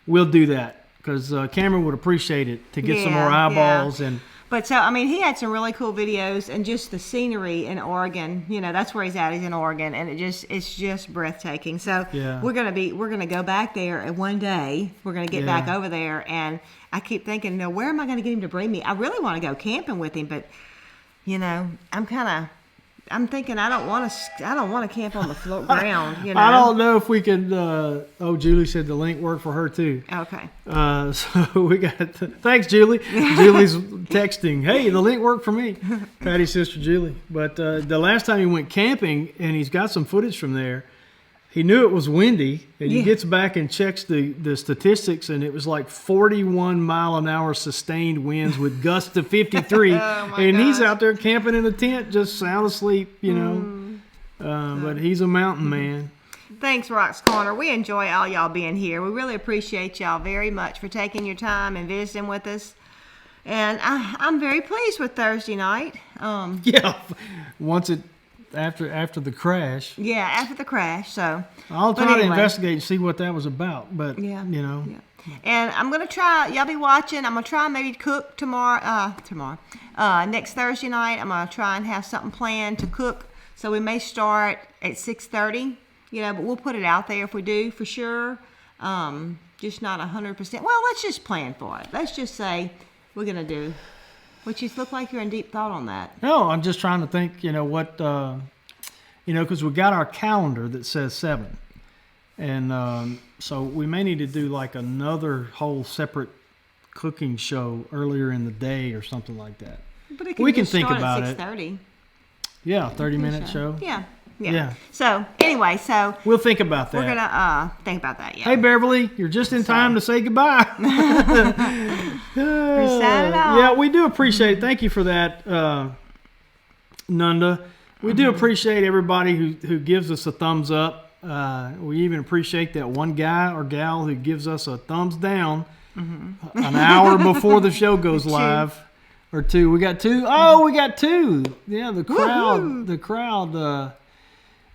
We'll do that because Cameron would appreciate it to get some more eyeballs. And But so, I mean, he had some really cool videos, and just the scenery in Oregon, you know, that's where he's at. He's in Oregon, and it's just breathtaking. So Yeah. we're going to go back there, and one day we're going to get back over there. And I keep thinking, no, where am I going to get him to bring me? I really want to go camping with him, but you know, I'm thinking I don't want to camp on the ground. You know, I don't know if we could. Julie said the link worked for her too. Okay. So we got. Thanks, Julie. Julie's texting. Hey, the link worked for me. Patty's sister, Julie. But the last time he went camping, and he's got some footage from there. He knew it was windy, and he gets back and checks the statistics, and it was like 41 mile an hour sustained winds with gusts to 53. And he's out there camping in a tent, just sound asleep, you know. But he's a mountain man. Thanks, Rock's Corner. We enjoy all y'all being here. We really appreciate y'all very much for taking your time and visiting with us. And I'm very pleased with Thursday night. Once it. After the crash. Yeah, after the crash. So I'll try to investigate and see what that was about. But you know. Yeah. And I'm gonna try. Y'all be watching. I'm gonna try maybe to cook tomorrow. Next Thursday night, I'm gonna try and have something planned to cook. So we may start at 6:30. You know, but we'll put it out there if we do for sure. Just not 100%. Well, let's just plan for it. Let's just say we're gonna do. Which you look like you're in deep thought on that. No, I'm just trying to think, you know, what, because we got our calendar that says 7. And so we may need to do like another whole separate cooking show earlier in the day or something like that. But it can we can just think start about at 6:30. it. Yeah, 30-minute show. Yeah. So anyway, we'll think about that. We're gonna think about that. Yeah. Hey Beverly, you're just in time to say goodbye. Yeah, we do appreciate it. Thank you for that, Nunda. We do appreciate everybody who gives us a thumbs up. We even appreciate that one guy or gal who gives us a thumbs down an hour before the show goes live. Or 2. We got 2. Oh, we got 2. Yeah, the crowd. Woo-hoo. The crowd.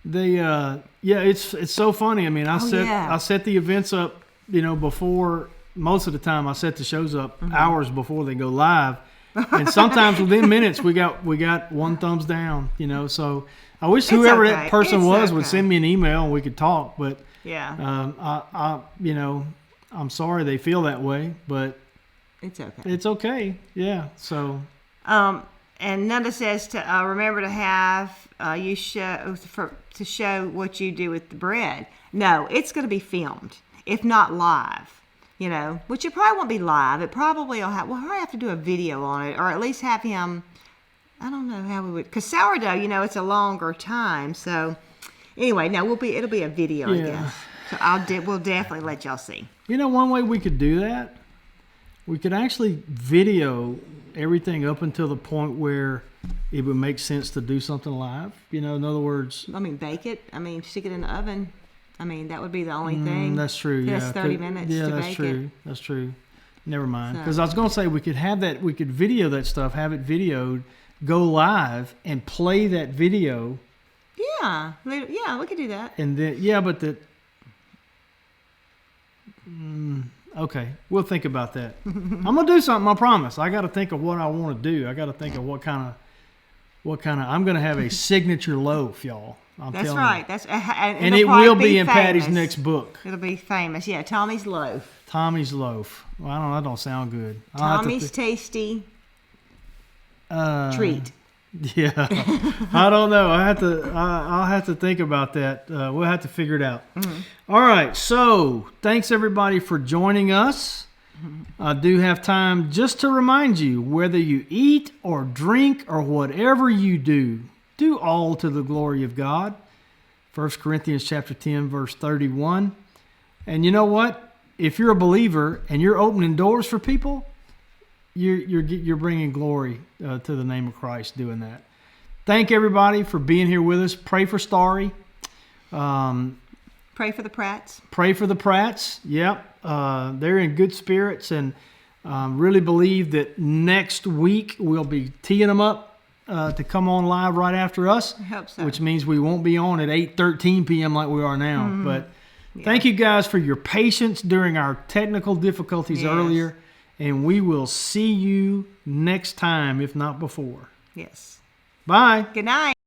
It's so funny. I mean, I set the events up, you know, before. Most of the time, I set the shows up hours before they go live, and sometimes within minutes we got one thumbs down. You know, so I wish whoever that person would send me an email and we could talk. But I'm sorry they feel that way, but it's okay. It's okay. Yeah. So. And Nunda says to remember to have to show what you do with the bread. No, it's going to be filmed, if not live. You know, which it probably won't be live. It probably will have. We'll probably have to do a video on it, or at least have him. I don't know how we would, because sourdough, you know, it's a longer time. So anyway, no, it'll be a video, I guess. So we'll definitely let y'all see. You know, one way we could do that, we could actually video everything up until the point where it would make sense to do something live. You know, in other words, I mean, bake it. I mean, stick it in the oven. I mean, that would be the only thing. That's true. That's 30 minutes to bake it. That's true. Never mind. Because I was going to say we could video that stuff, have it videoed, go live, and play that video. Yeah, we could do that. And then, okay, we'll think about that. I'm gonna do something. I promise. I got to think of what I want to do. I got to think of what kind of. I'm gonna have a signature loaf, y'all. That's right. And it will be in Patty's next book. It'll be famous. Yeah, Tommy's Loaf. Tommy's Loaf. Well, I don't know. That don't sound good. Tommy's Tasty Treat. Yeah, I don't know. I'll have to think about that. We'll have to figure it out. All right. So thanks everybody for joining us. I do have time just to remind you, whether you eat or drink or whatever you do all to the glory of God. 1 Corinthians chapter 10, verse 31. And you know what? If you're a believer and you're opening doors for people, you're bringing glory to the name of Christ doing that. Thank everybody for being here with us. Pray for Starry. Pray for the Pratts. Pray for the Pratts. Yep. They're in good spirits, and really believe that next week we'll be teeing them up to come on live right after us. I hope so. Which means we won't be on at 8:13 p.m. like we are now. But thank you guys for your patience during our technical difficulties earlier. And we will see you next time, if not before. Yes. Bye. Good night.